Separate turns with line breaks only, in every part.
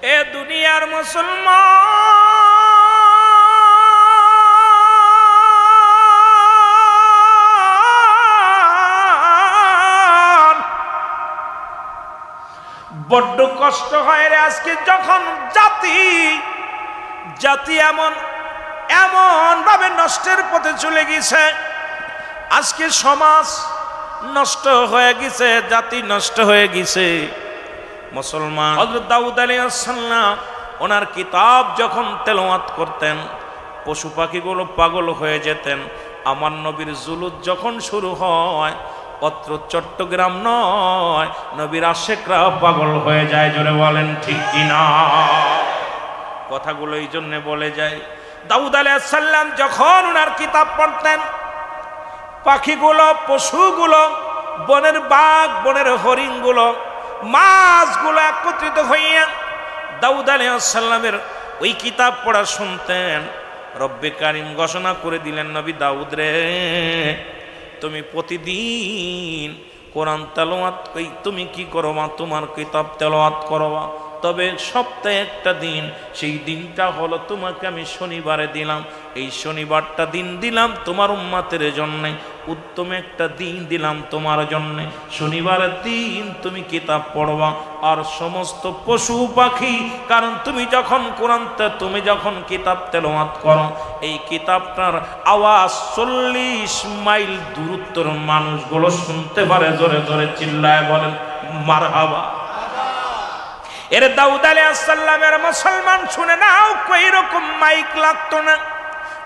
এ দুনিয়ার মুসলমান, বড্ড কষ্ট হয় রে আজকে যখন জাতি এমন ভাবে নষ্টের পথে চলে গেছে। আজকে সমাজ নষ্ট হয়ে গেছে, জাতি নষ্ট হয়ে গেছে। মুসলমান হযরত দাউদ আলাইহিস সালাম ওনার কিতাব যখন তেলাওয়াত করতেন পশু পাখিগুলো পাগল হয়ে যেতেন। আমার নবীর জুলুস যখন শুরু হয় অত্র চট্টগ্রাম নয়, নবীর আশিকরা পাগল হয়ে যায়। জোরে বলেন ঠিক কিনা? কথাগুলো এই জন্য বলে যায়, দাউদ আলাইহিস সালাম যখন ওনার কিতাব পড়তেন পাখিগুলো, পশুগুলো, বনের বাঘ, বনের হরিণগুলো, মাছগুলো একত্রিত হইয়া দাউদ আলাইহিস সালামের ওই কিতাব পড়া শুনতেন। রব্বে কারিম ঘোষণা করে দিলেন, নবী দাউদ রে, তুমি প্রতিদিন কোরআন তেলাওয়াত তুমি কি করবা? তোমার কিতাব তেলাওয়াত করবা। তবে সপ্তাহে একটা দিন, সেই দিনটা হলো তোমাকে আমি শনিবারে দিলাম। এই শনিবারটা দিন দিলাম তোমার উম্মতের জন্য, উত্তম একটা দিন দিলাম তোমার জন্য। শনিবারের দিন তুমি কিতাব পড়বা। আর সমস্ত পশু পাখি, কারণ তুমি যখন তুমি যখন কিতাব তেলাওয়াত করো এই কিতাবটার আওয়াজ 40 মাইল দূরত্বর মানুষগুলো শুনতে পারে। জোরে জোরে চিল্লায় বলেন মারহাবা। এর দাউদ আলাইহিস সালামের মুসলমান শুনে নাও, কই রকম মাইক লাগতো না।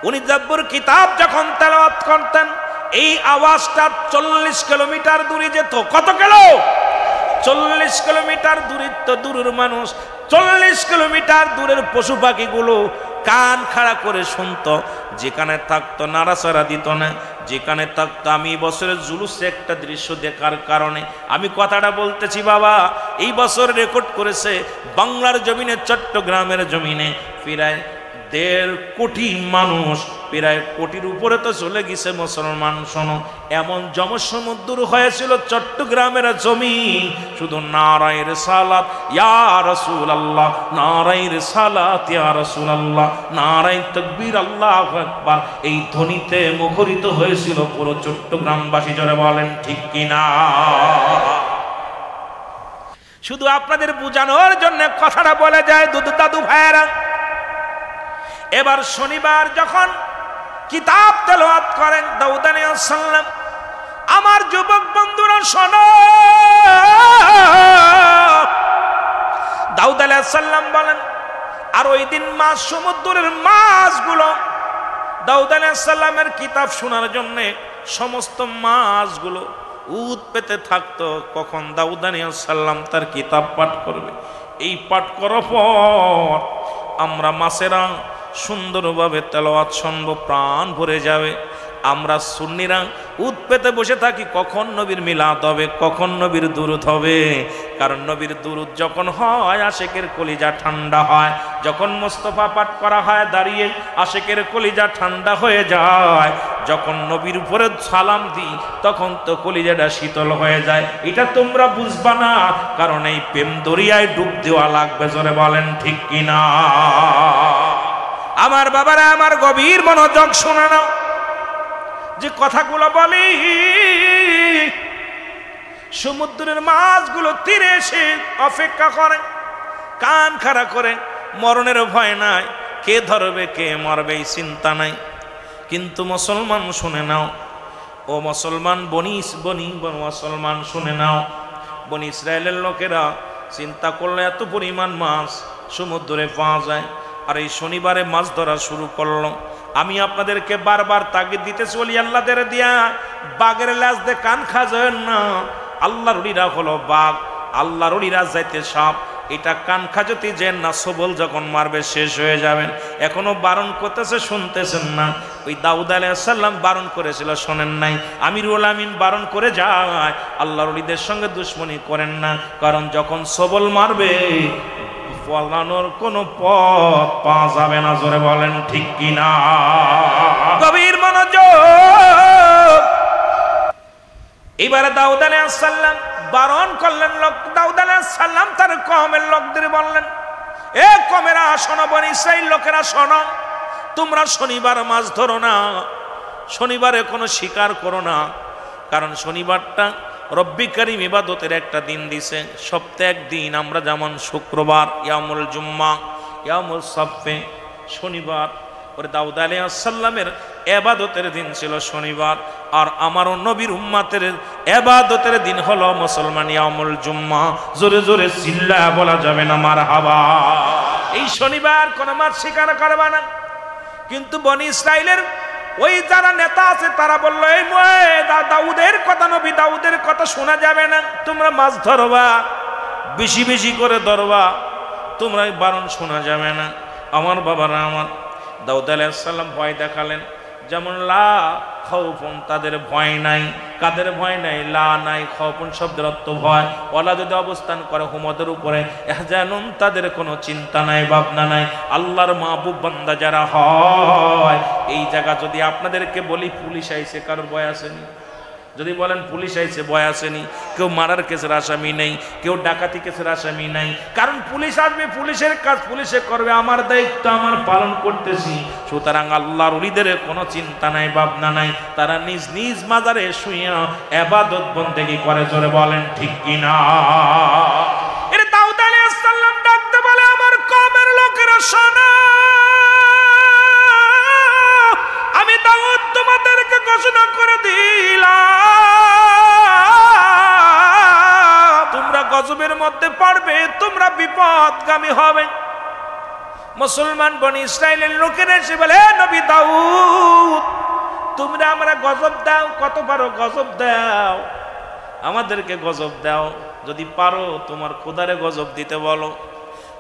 উনি জাব্বুর কিতাব যখন তেলাওয়াত করতেন এই আওয়াজটা 40 কিলোমিটার দূরে যেত। কত কিলো? 40 কিলোমিটার দূরত্ব। দূরের মানুষ 40 কিলোমিটার দূরের পশু পাখিগুলো কান খাড়া করে শুনতো। যেখানে থাকতো নাড়াচাড়া দিত না। যেখানে থাকতো, আমি বছরের জুলুসে একটা দৃশ্য দেখার কারণে আমি কথাটা বলতেছি বাবা, এই বছর রেকর্ড করেছে বাংলার জমিনে, চট্টগ্রামের জমিনে প্রায় 1.5 কোটি মানুষ, প্রায় কোটির উপরে তো চলে গেছে মুসলমান। শোনো, এমন জনসমুদ্র হয়েছিল চট্টগ্রামের জমিন, শুধু নারায়ে রিসালাত ইয়া রাসূলুল্লাহ, নারায়ে রিসালাত ইয়া রাসূলুল্লাহ, নারায়ে তাকবীর আল্লাহু আকবার, এই ধ্বনিতে মুখরিত হয়েছিল পুরো চট্টগ্রামবাসী। জোরে বলেন ঠিক কিনা? শুধু আপনাদের বোঝানোর জন্য কথাটা বলে যায় দাদু ভাইয়েরা। এবার শনিবার যখন কিতাব তেলাওয়াত করেন দাউদ আলাইহিস সালাম, আমার যুবক বন্ধুরা শোনো, দাউদ আলাইহিস সালাম বলেন, আর ওই দিন মাছ, সমুদ্রের মাছগুলো দাউদ আলাইহিস সালামের কিতাব শোনার জন্য সমস্ত মাছগুলো উদ পেতে থাকতো কখন দাউদ আলাইহিস সালাম তার কিতাব পাঠ করবে। এই পাঠ করার পর আমরা মাছেরা সুন্দরভাবে তেলাওয়াত শুনবো, প্রাণ ভরে যাবে। আমরা সুন্নিরা উদ পেতে বসে থাকি কখন নবীর মিলাদ হবে, কখন নবীর দুরূদ হবে। কারণ নবীর দুরূদ যখন হয় আশিকের কলিজা ঠান্ডা হয়। যখন মুস্তাফা পাঠ করা হয় দাঁড়িয়ে আশিকের কলিজা ঠান্ডা হয়ে যায়। যখন নবীর উপরে সালাম দিই তখন তো কলিজাটা শীতল হয়ে যায়। এটা তোমরা বুঝবা না, কারণ এই প্রেম দরিয়ায় ডুব দেওয়া লাগবে। জোরে বলেন ঠিক কিনা? আমার বাবারা, আমার গভীর মনোযোগ শোনা নাও, যে কথাগুলো বলি। সমুদ্রের মাছগুলো তীরে এসে অপেক্ষা করে, কান খাড়া করে, মরণের ভয় নাই, কে ধরবে কে মরবে এই চিন্তা নাই। কিন্তু মুসলমান শুনে নাও, ও মুসলমান মুসলমান শুনে নাও, বনি ইসরায়েলের লোকেরা চিন্তা করলে এত পরিমাণ মাছ সমুদ্রে পাওয়া যায়। আর এই শনিবারে মাছ ধরা শুরু করলো। আমি আপনাদেরকে বারবার তাগিদ দিতে চলি, আল্লাহদের দিয়া বাঘের ল্যাজ দিয়ে কান খাজেন না। আল্লাহর ওলিরা হলো বাঘ, আল্লাহর ওলিরা যাইতে সাপ। এটা কান খাজতে যে না, সবল যখন মারবে শেষ হয়ে যাবেন। এখনো বারণ করতেছে, শুনতেছেন না? ওই দাউদ আলাইহিস সালাম বারণ করেছিল, শোনেন নাই? আমিরুল আমিন বারণ করে যায়, আল্লাহর ওলিদের সঙ্গে দুশ্মনী করেন না, কারণ যখন সবল মারবে পলানোর কোন পথ পাওয়া যাবে না। জোরে বলেন ঠিক কিনা? গভীর মনোযোগ। এবারে দাউদ আলাইহিস সালাম বারণ করলেন, দাউদ আলাইহিস সালাম তার কওমের লোকদের বললেন, এ কমেরা শোনো, বনি ইসরাইল লোকেরা শোনো, তোমরা শনিবার মাছ ধরো না, শনিবারে কোনো শিকার করো না, কারণ শনিবারটা রব্বি কারীম ইবাদতের একটা দিন দিছে। সপ্তাহে একদিন আমরা যেমন শুক্রবার ইয়ামুল জুম্মা, ইয়ামুল সাফে, শনিবার, ওর দাউদ আলাইহিস সালামের ইবাদতের দিন ছিল শনিবার, আর আমারও নবীর উম্মতের ইবাদতের দিন হলো মুসলমান ইয়ামুল জুম্মা। জোরে জোরে চিল্লায়া বলা যাবে না মারহাবা। এই শনিবার কোনো মাছ শিকার করবে না। কিন্তু বনি ইসরাইলের ওই যারা নেতা আছে তারা বললো, এই দাউদের কথা, নবী দাউদের কথা শোনা যাবে না, তোমরা মাছ ধরবা, বেশি বেশি করে ধরবা, তোমরা বারণ শোনা যাবে না। আমার বাবারা, আমার দাউদ আলাইহিস সালাম ভয় দেখালেন, যেমন লা খাউফুন, তাদের ভয় নাই। কাদের ভয় নাই? লা নাই, খাউফুন শব্দের অর্থ ভয়। ওয়ালা যদি অবস্থান করে হুমদের উপরে, ইহজানুন, তাদের কোনো চিন্তা নাই, ভাবনা নাই। আল্লাহর মাহবুব বান্দা যারা হয়, এই জায়গা যদি আপনাদেরকে বলি পুলিশ আইছে, কারোর ভয় আসেনি? যদি বলেন পুলিশ আইছে, ভয় আসেনি? কেউ মারার কেসের আসামি নেই, কেউ ডাকাতি কেসের আসামি নাই, কারণ পুলিশ আসবে, পুলিশের কাজ পুলিশে করবে, আমার দায়িত্ব আমার পালন করতেছি। সুতরাং আল্লাহর ওলিদের কোনো চিন্তা নাই, ভাবনা নাই, তারা নিজ নিজ মাজারে শুইয়া ইবাদত বন্দেগী করে। জোরে বলেন ঠিক কিনা? এর দাউদ আলাইহিস সালাম ডাকতে বলে, আমার কওমের লোকেরা শোনো, আমি দাউদ তোমাদেরকে ঘোষণা করে দিলাম, তোমরা গজবের মধ্যে পড়বে, তোমরা বিপদগামী হবে। মুসলমান বনি ইসরাইলের লোকেরা এসে বলে, নবী দাউদ, তোমরা আমরা গজব দাও, কত পারো গজব দাও, আমাদেরকে গজব দাও, যদি পারো তোমার খোদারে গজব দিতে বলো,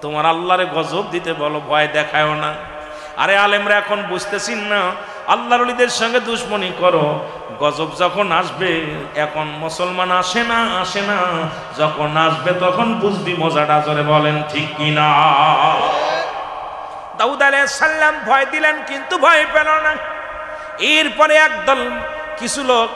তোমার আল্লাহরে গজব দিতে বলো, ভয় দেখায়ও না। আরে আলেমরা এখন বুঝতেছিন না, আল্লাহর ওলিদের সঙ্গে দুশ্মনী করো, গজব যখন আসবে, এখন মুসলমান আসে না, যখন আসবে তখন বুঝবি মজাটা। জোরে বলেন ঠিক কিনা? দাউদ আলাইহিস সালাম ভয় দিলেন, কিন্তু ভয় পেল না। এরপরে একদল কিছু লোক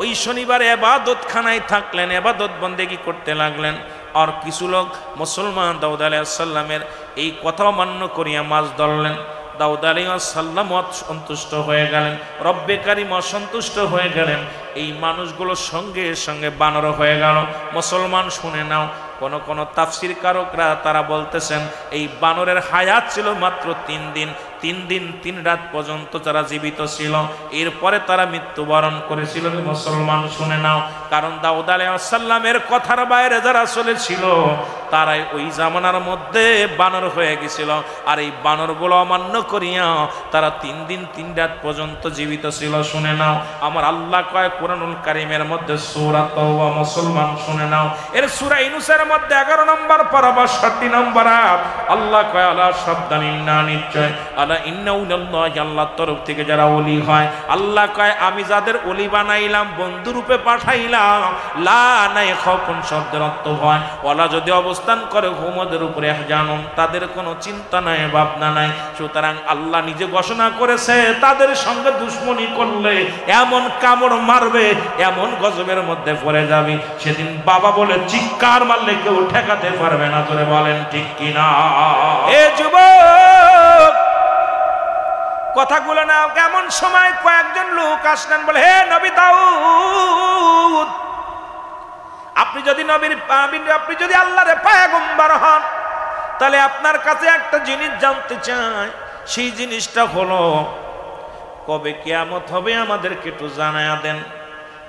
ওই শনিবারে ইবাদতখানায় থাকলেন, ইবাদত বন্দেগী করতে লাগলেন। আর কিছু লোক মুসলমান দাউদ আলাইহিস সালামের এই কথা মান্য করিয়া মাছ ধরলেন। দাউদ আলাইহিস সালাম অসন্তুষ্ট হয়ে গেলেন, রব্বে কারীম অসন্তুষ্ট হয়ে গেলেন। এই মানুষগুলোর সঙ্গে সঙ্গে বানর হয়ে গেল। মুসলমান শুনে নাও, কোন তাফসির কারকরা তারা বলতেছেন, এই বানরের হায়াত ছিল মাত্র 3 দিন। 3 দিন 3 রাত পর্যন্ত তারা জীবিত ছিল, এরপরে তারা মৃত্যুবরণ করেছিল। মুসলমান শুনে নাও, কারণ দাউদ আলাইহিস সালামের কথার বাইরে যারা চলেছিল, তারাই ওই জামানার মধ্যে বানর হয়ে গেছিল। আর এই বানরগুলো অমান্য করিয়া তারা 3 দিন 3 রাত পর্যন্ত জীবিত ছিল। শুনে নাও, আমার আল্লাহ কয় কুরআনুল কারীমের মধ্যে সূরা তাওবা, মুসলমান শুনে নাও, এর সূরা ইউনূসের মধ্যে 11 নম্বর পারা 62 নম্বর আয়াত, আল্লাহ কয় আলা সাবধান, ইন্না, নিশ্চয়, আলা ইন্না উনাল্লাহি, আল্লাহর তরফ থেকে যারা ওলি হয়, আল্লাহ কয় আমি যাদের ওলি বানাইলাম, বন্ধু রূপে পাঠাইলাম, লা নাই খাউফুন শব্দের অর্থ ভয়, ওয়ালা যদি অবস্থান করে হুমদের উপরে ইহজানুন, তাদের কোনো চিন্তা নাই, ভাবনা নাই। সুতরাং আল্লাহ নিজে ঘোষণা করেছে, তাদের সঙ্গে দুশ্মনী করলে এমন কামড় মারবে, এমন গজবের মধ্যে পড়ে যাবে, সেদিন বাবা বলে চিৎকার মারলে কেউ ঠেকাতে পারবে না। জোরে বলেন ঠিক কিনা? এ যুবক, কথাগুলো না, কেমন সময় কয়েকজন লোক আসলেন, বলে, হে নবী দাউদ, আপনি যদি আল্লাহর পয়গম্বর হন, তাহলে আপনার কাছে একটা জিনিস জানতে চাই। সেই জিনিসটা হলো, কবে কিয়ামত হবে আমাদেরকে একটু জানায়া দেন।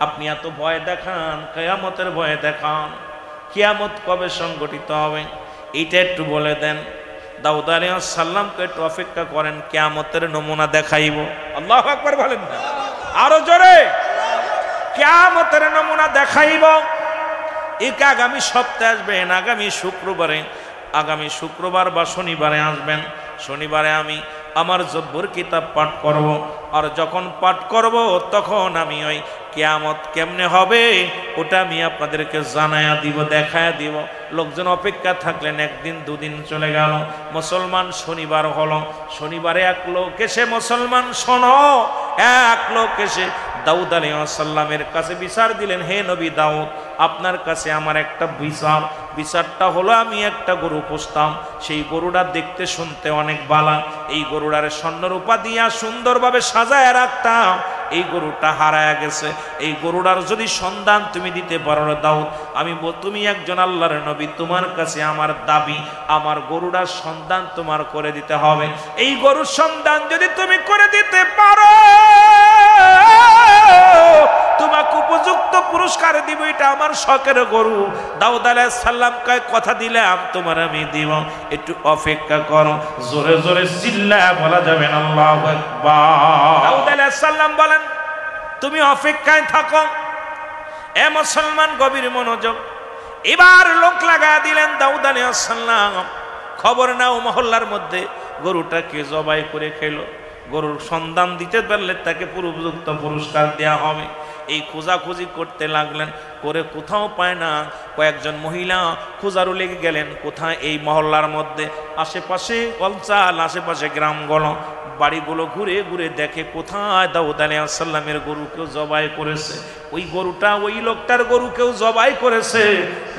আপনি এত ভয় দেখান, কিয়ামতের ভয় দেখান, কিয়ামত কবে সংগঠিত হবে এইটা একটু বলে দেন। দাউদ আলাইহিস সালামকে একটু অপেক্ষা করেন, কিয়ামতের নমুনা দেখাইব। আল্লাহু আকবার বলেন না, আরো জোরে, কিয়ামতের নমুনা দেখাইব। এক আগামী সপ্তাহে আসবেন, আগামী শুক্রবার বা শনিবারে আসবেন। শনিবারে আমি আমার জব্বর কিতাব পাঠ করব, আর যখন পাঠ করব তখন আমি ওই কিয়ামত কেমনে হবে ওটা আমি আপনাদেরকে জানায়া দিব, দেখায়া দিব। লোকজন অপেক্ষা থাকলেন, 1 দিন 2 দিন চলে গেল। মুসলমান শনিবার হলো, শনিবারে এক লোক এসে, মুসলমান শোনো, এক লোক এসে দাউদ আলাইহিস সালামের কাছে বিচার দিলেন, হে নবী দাউদ, আপনার কাছে আমার একটা বিচারটা হলো, আমি একটা গরু পুষতাম, সেই গরুটা দেখতে শুনতে অনেক বালা, এই গরুটারে স্বর্ণরূপা দিয়া সুন্দরভাবে সাজায় রাখতাম, এই গরুটা হারায় গেছে, এই গরুটার যদি সন্ধান তুমি দিতে পারো দাউদ, আমি তুমি একজন আল্লাহর নবী, তোমার কাছে আমার দাবি, আমার গরুটার সন্ধান তোমার করে দিতে হবে। এই গরুর সন্ধান যদি তুমি করে দিতে পারো, তোমাকে উপযুক্ত পুরস্কার দিব, এটা আমার শখের গরু। দাউদ আলাইহিস সালাম কয়, কথা দিলাম তোমার আমি দিব, একটু অপেক্ষা করো। জোরে জোরে চিল্লায় বলা যাবে না আল্লাহু আকবার। দাউদ আলাইহিস সালাম বলেন, তুমি অপেক্ষায় থাকো। এ মুসলমান, গভীর মনোযোগ। এবার লোক লাগা দিলেন দাউদ আলাইহিস সালাম, খবর নাও মহল্লার মধ্যে গরুটাকে জবাই করে খেলো, গরুর সন্ধান দিতে পারলে তাকে উপযুক্ত পুরস্কার দেওয়া হবে। এই খোঁজাখুঁজি করতে লাগলেন, করে কোথাও পায় না। কয়েকজন মহিলা খোঁজারও লেগে গেলেন, কোথায় এই মহল্লার মধ্যে আশেপাশে অঞ্চল, আশেপাশে গ্রামগুলো, বাড়িগুলো ঘুরে ঘুরে দেখে কোথায় দাউদ আলাইহিস সালামের গরু কেউ জবাই করেছে। ওই গরুটা ওই লোকটার গরু কেউ জবাই করেছে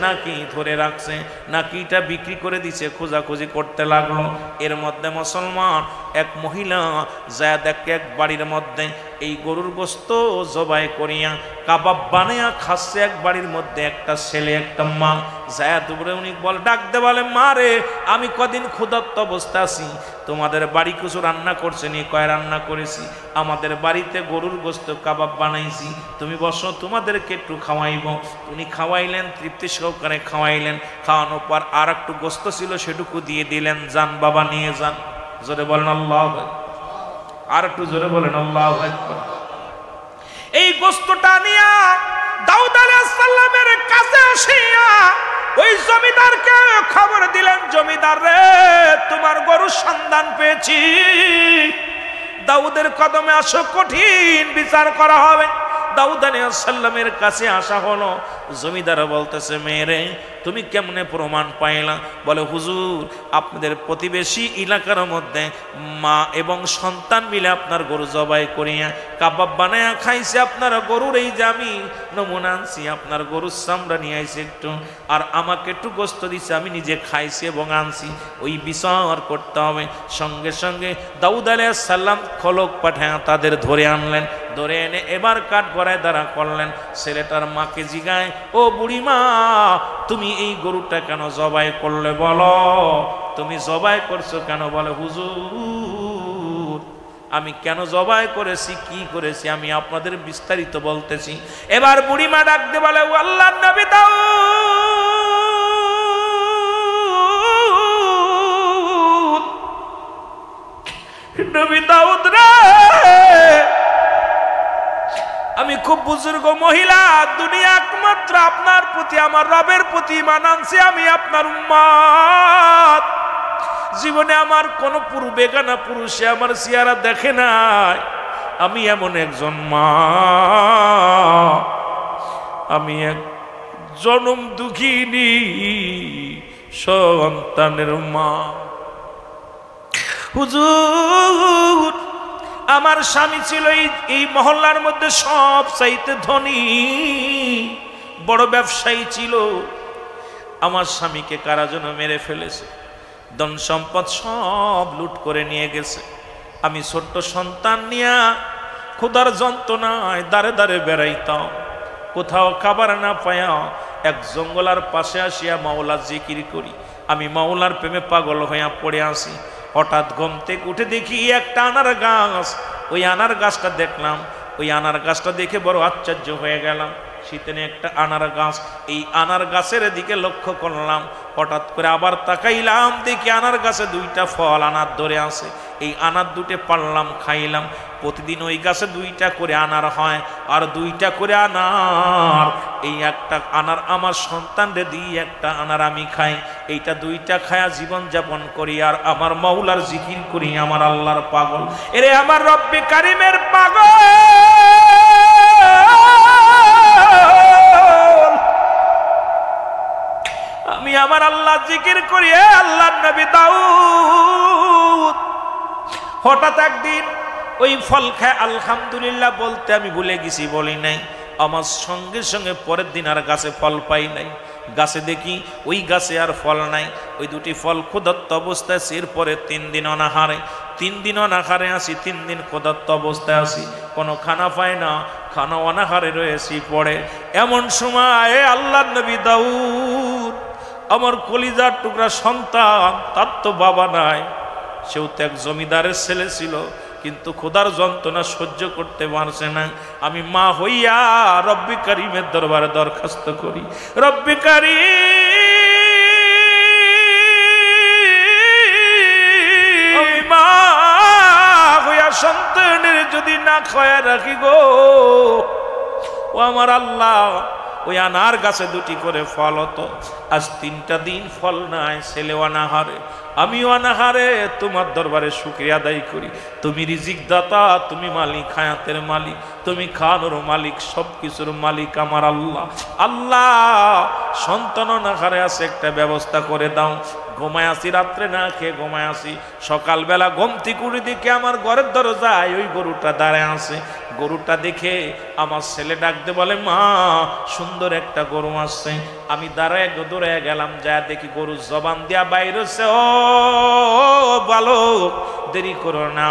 নাকি ধরে রাখছে, নাকি এটা বিক্রি করে দিছে, খোঁজাখুঁজি করতে লাগলো। এর মধ্যে মুসলমান এক মহিলা যায় দেখে এক বাড়ির মধ্যে এই গরুর গোস্ত জবাই করিয়া কাবাব বানিয়া খাচ্ছে এক বাড়ির মধ্যে একটা ছেলে একটা মা। যায় দুপুরে উনি ডাকতে বলে, মা রে, আমি কদিন ক্ষুধার্ত অবস্থা আছি, তোমাদের বাড়ি কিছু রান্না করছে নি? কয়, রান্না করেছি, আমাদের বাড়িতে গরুর গোস্ত কাবাব বানাইছি, তুমি বসো, তোমাদেরকে একটু খাওয়াইব। উনি খাওয়াইলেন, তৃপ্তি সহকারে খাওয়াইলেন। খাওয়ানোর পর আর একটু গোস্ত ছিল, সেটুকু দিয়ে দিলেন, যান বাবা নিয়ে যান। জোরে বলেন আল্লাহু আকবার। আর একটু জোরে বলেন আল্লাহু আকবার। এই গোস্তটা নিয়া দাউদ আলাইহিস সালামের কাছে আসিয়া ওই জমিদারকে খবর দিলেন, জমিদার রে, তোমার গরুর সন্ধান পেয়েছি, দাউদের কদমে আসো, কঠিন বিচার করা হবে। দাউদ আলাইহিস সালামের কাছে আসা হলো। জমিদার বলতেছে, মেয়েরে, তুমি কেমনে প্রমাণ পাইলা? বলে, হুজুর, আপনাদের প্রতিবেশী এলাকার মধ্যে মা এবং সন্তান মিলে আপনার গরু জবাই করিয়া কাবাব বানায়া খাইছে, আপনার গরুর এই যে আমি নমুনা আনছি, আপনার গরুর চামড়া নিয়ে আইছে একটু, আর আমাকে একটু গোস্ত দিছে, আমি নিজে খাইছি এবং আনছি, ওই বিচার করতে হবে। সঙ্গে সঙ্গে দাউদ আলাইহিস সালাম খলক পাঠায় তাদের ধরে আনলেন। ধরে এনে এবার কাঠ গড়ায় দাঁড়া করলেন। ছেলেটার মাকে জিগায়, ও বুড়িমা, তুমি এই গরুটা কেন জবাই করলে? বলো, তুমি জবাই করছো কেন? বলে, হুজুর, আমি কেন জবাই করেছি, কি করেছি, আমি আপনাদের বিস্তারিত বলতেছি। এবার বুড়িমা ডাকতে বলে, ও আল্লাহর নবী দাউদ, নবী দাউদ রে, আমি খুব বুজুর্গ মহিলা, দুনিয়া একমাত্র আপনার প্রতি, আমার রবের প্রতি ঈমান আনছি, আমি আপনার উম্মত। জীবনে আমার কোন বেগানা পুরুষে আমার চেহারা দেখে নাই। আমি এমন একজন মা, আমি এক জনম দুঃখিনী সন্তানের মা। হুজুর, আমার স্বামী ছিল এই মহল্লার মধ্যে সব চাইতে ধনী, বড় ব্যবসায়ী ছিল। আমার স্বামীকে কারা যেন মেরে ফেলেছে, ধন সম্পদ সব লুট করে নিয়ে গেছে। আমি ছোট্ট সন্তান নিয়া ক্ষুধার যন্ত্রণায় দাঁড়ে দাঁড়ে বেড়াইতাম, কোথাও খাবার না পায়া এক জঙ্গলার পাশে আসিয়া মাওলা জিকির করি। আমি মাওলার প্রেমে পাগল হইয়া পড়ে আসি। হঠাৎ ঘুম থেকে উঠে দেখি একটা আনার গাছ। ওই আনার গাছটা দেখলাম, ওই আনার গাছটা দেখে বড় আশ্চর্য হয়ে গেলাম। শীতেনে একটা আনার গাছ, এই আনার গাছের দিকে লক্ষ্য করলাম। হঠাৎ করে আবার তাকাইলাম, দেখি আনার গাছে দুইটা ফল আনার ধরে আছে। এই আনার দুটো পারলাম, খাইলাম। প্রতিদিন ওই গাছে দুইটা করে আনার হয়, আর দুইটা করে আনার, এই একটা আনার আমার সন্তানরে দিই, একটা আনার আমি খাই। এইটা দুইটা খায়া জীবন যাপন করি, আর আমার মাওলার জিকির করি। আমার আল্লাহর পাগল, এরে আমার রব্বে কারিমের পাগল। আমি আমার আল্লাহ জিকির করি। আল্লাহর নবী দাউদ হঠাৎ একদিন ওই ফল খায় আলহামদুলিল্লাহ বলতে আমি ভুলে গেছি, বলি নাই। আমার সঙ্গে সঙ্গে পরের দিন আর গাছে ফল পাই নাই। গাছে দেখি ওই গাছে আর ফল নাই, ওই দুটি ফল ক্ষুধার্ত অবস্থায় আছে। এরপরে 3 দিন অনাহারে, 3 দিন অনাহারে আসি, 3 দিন ক্ষুধার্ত অবস্থায় আসি, কোনো খানা পাই না, খানা অনাহারে রয়েছি। পড়ে এমন সময় আল্লাহর নবী দাউদ, আমার কলিজার টুকরা সন্তান, তার তো বাবা নাই, সেও তো এক জমিদারের ছেলে ছিল, কিন্তু খোদার যন্ত্রণা সহ্য করতে পারছে না। আমি মা হইয়া রব্বি কারিমের দরবারে দরখাস্ত করি, রব্বি কারিম, আমি মা হইয়া সন্তানের যদি না খায়া রাখি গো, ও আমার আল্লাহ, ওই আনার গাছে 2টি করে ফল হতো, আজ 3টা দিন ফল নাই, ছেলে অনাহারে, আমিও অনাহারে। তোমার দরবারে শুকরিয়া আদায় করি, তুমি রিজিক দাতা, তুমি মালিক, হায়াতের মালিক, তুমি খানোর মালিক, সব কিছুর মালিক আমার আল্লাহ। আল্লাহ, সন্তান অনাহারে আছে, একটা ব্যবস্থা করে দাও। ঘুমায় আসি, রাত্রে না খেয়ে ঘুমায় আসি, সকালবেলা ঘুমতি কুড়ি দিকে আমার ঘরের দরজায় ওই গরুটা দাঁড়ায় আছে। গরুটা দেখে আমার ছেলে ডাকতে বলে, মা সুন্দর একটা গরু আসছে। আমি দাঁড়ায় দৌড়ে গেলাম, যা দেখি গরু জবান দিয়া বাইরে হচ্ছে। ও বালক, দেরি করো না,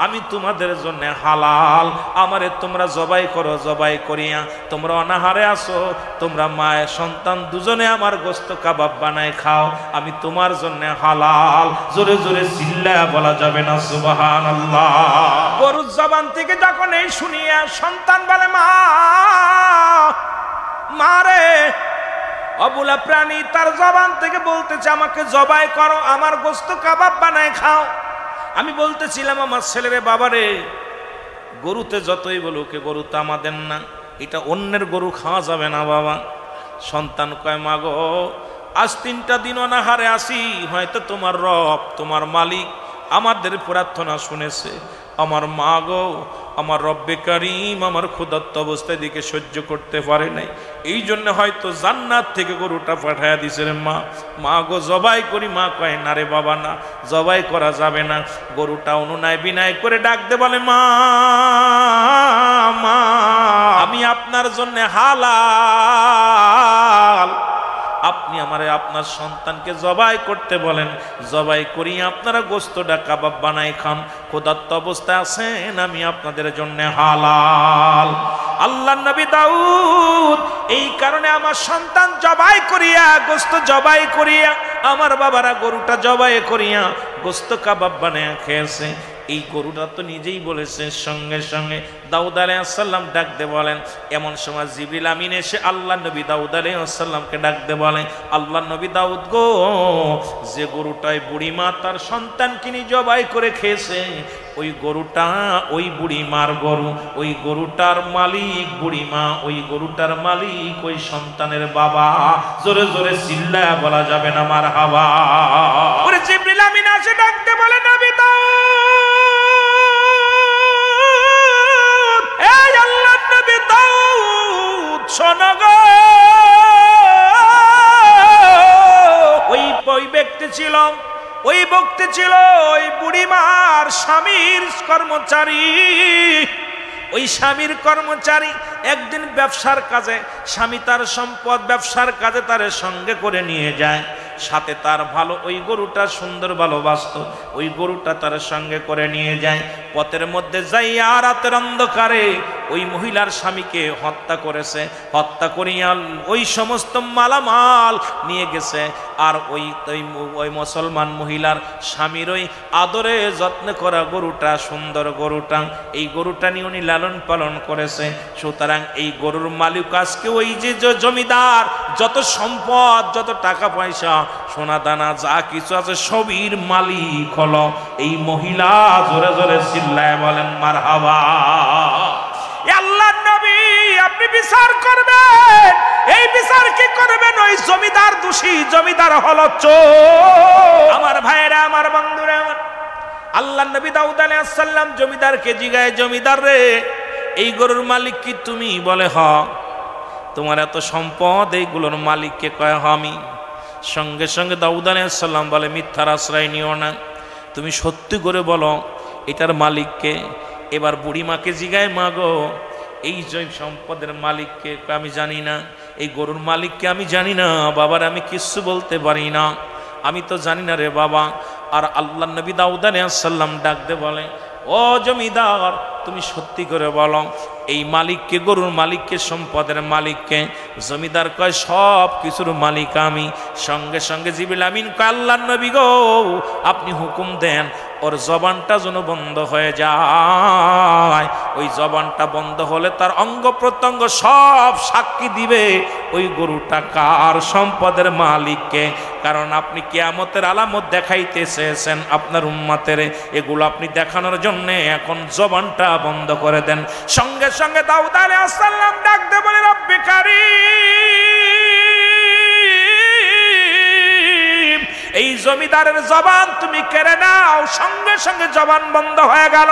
আমি তোমাদের জন্য হালাল, আমারে তোমরা জবাই করো, জবাই করিয়া তোমরা অনাহারে আসো, তোমরা মায়ের সন্তান দুজনে আমার গোস্ত কাবাব বানায় খাও, আমি তোমার জন্য হালাল। জোরে জোরে চিল্লায়া বলা যাবে না সুবহানাল্লাহ। গরুর জবান থেকে যখন এই শুনিয়া সন্তান বলে, মা মারে, অবুলা প্রাণী তার জবান থেকে বলতেছে, আমাকে জবাই করো, আমার গোস্ত কাবাব বানায় খাও। আমি বলতেছিলাম আমার ছেলেরে, বাবারে, গরুতে যতই বলুক, গরু তো আমাদের না, এটা অন্যের গরু, খাওয়া যাবে না বাবা। সন্তান কয়, মা গো, আজ 3টা দিন অনাহারে আসি, হয়তো তোমার রব, তোমার মালিক আমাদের প্রার্থনা শুনেছে। আমার মা গো, আমার রব্বে কারিম আমার ক্ষুধার্ত অবস্থায় দিকে সহ্য করতে পারে নাই, এই জন্য হয়তো জান্নাত থেকে গরুটা পাঠায়া দিছে রে মা। মা গো, জবাই করি। মা কয়, না রে বাবা, না, জবাই করা যাবে না। গরুটা অনুনয় বিনয় করে ডাকতে বলে, মা মা, আমি আপনার জন্য হালাল, আপনি আমারে আপনার সন্তানকে জবাই করতে বলেন, জবাই করি আপনারা গোস্তটা কাবাব বানাই খান, ক্ষুধার্ত অবস্থায় আছেন, আমি আপনাদের জন্য হালাল। আল্লাহর নবী দাউদ এই কারণে আমার সন্তান জবাই করিয়া, গোস্ত জবাই করিয়া, আমার বাবারা গরুটা জবাই করিয়া গোস্ত কাবাব বানায় খেয়েছে। এই গরুটা তো নিজেই বলেছে। সঙ্গে সঙ্গে দাউদ আলাইহিস সালাম ডাকতে বলেন। এমন সময় জিবরিল আমিন এসে আল্লাহ নবী দাউদ আলাইহিস সালামকে ডাকতে বলেন, আল্লাহ নবী দাউদ গো, যে গরুটায় বুড়িমা তার সন্তানকে নিয়ে জবাই করে খেয়েছে, ওই গরুটা ওই বুড়িমার গরু, ওই গরুটার মালিক বুড়িমা, ওই গরুটার মালিক ওই সন্তানের বাবা। জোরে জোরে চিল্লায়া বলা যাবে না মারহাবা। ওরে জিবরিল আমিন এসে ডাকতে বলে, নবী দাউদ, এই আল্লাহর নবী দাউদ, শোনো গো, ওই ব্যক্তি ছিল, ওই ব্যক্তি ছিল ওই বুড়িমার স্বামীর কর্মচারী। ওই স্বামীর কর্মচারী একদিন ব্যবসার কাজে, স্বামী তার সম্পদ ব্যবসার কাজে তার সঙ্গে করে নিয়ে যায়, সাথে তার ভালো ওই গরুটা সুন্দর ভালোবাসত, ওই গরুটা তার সঙ্গে করে নিয়ে যায়। পথের মধ্যে যাইয়া রাতের অন্ধকারে ওই মহিলার স্বামীকে হত্যা করেছে। হত্যা করিয়া ওই সমস্ত মালামাল নিয়ে গেছে। আর ওই মুসলমান মহিলার স্বামীর ওই আদরে যত্ন করা গরুটা, সুন্দর গরুটা, এই গরুটা নিয়ে উনি লালন পালন করেছে। সুতরাং এই গরুর মালিক আজকে ওই যে জমিদার, যত সম্পদ, যত টাকা পয়সা, সোনা দানা যা কিছু আছে, সবির মালিক হলো এই মহিলা। জোরে জোরে চিল্লায় বলেন মারহাবা। আল্লাহর নবী, আপনি বিচার করবেন। এই বিচার কি করবেন? ওই জমিদার দোষী, জমিদার হলো চোর। আমার ভাইরা, আমার বন্ধুরা, আমার আল্লাহর নবী দাউদ আলাইহিস সালাম জমিদারকে জিগায়, জমিদার রে, এই গরুর মালিক কি তুমি? বলে হ। তোমার এত সম্পদ, এইগুলোর মালিককে কয় আমি। সঙ্গে সঙ্গে দাউদ আলাইহিস সালাম বলে, মিথ্যার আশ্রয় নিও না, তুমি সত্যি করে বলো এটার মালিককে। এবার বুড়িমাকে জিগায়, মা গো, এই জৈব সম্পদের মালিককে? আমি জানি না। এই গরুর মালিককে? আমি জানি না বাবার, আমি কিচ্ছু বলতে পারি না, আমি তো জানি না রে বাবা। আর আল্লাহ নবী দাউদ আলাইহিস সালাম ডাক দে বলে, ও জমিদার, তুমি সত্যি করে বলো এই মালিককে, গরুর মালিককে, সম্পদের মালিককে? জমিদার কয়, সব কিছুর মালিক আমি। সঙ্গে সঙ্গে জিবরিল আমিন কয়, আল্লাহর নবী গো, আপনি হুকুম দেন ওর জবানটা যেন বন্ধ হয়ে যায়। ওই জবানটা বন্ধ হলে তার অঙ্গ প্রত্যঙ্গ সব সাক্ষী দিবে ওই গরুটা কার, সম্পদের মালিককে। কারণ আপনি কিয়ামতের আলামত দেখাইতে চেয়েছেন আপনার উম্মতের, এগুলো আপনি দেখানোর জন্য এখন জবানটা বন্ধ করে দেন। সঙ্গে সঙ্গে দাউদ আলাইহিস সালাম ডাক দে বলে, রব্বি কারীম, এই জমিদারের জবান তুমি কেড়ে নাও। সঙ্গে সঙ্গে জবান বন্ধ হয়ে গেল।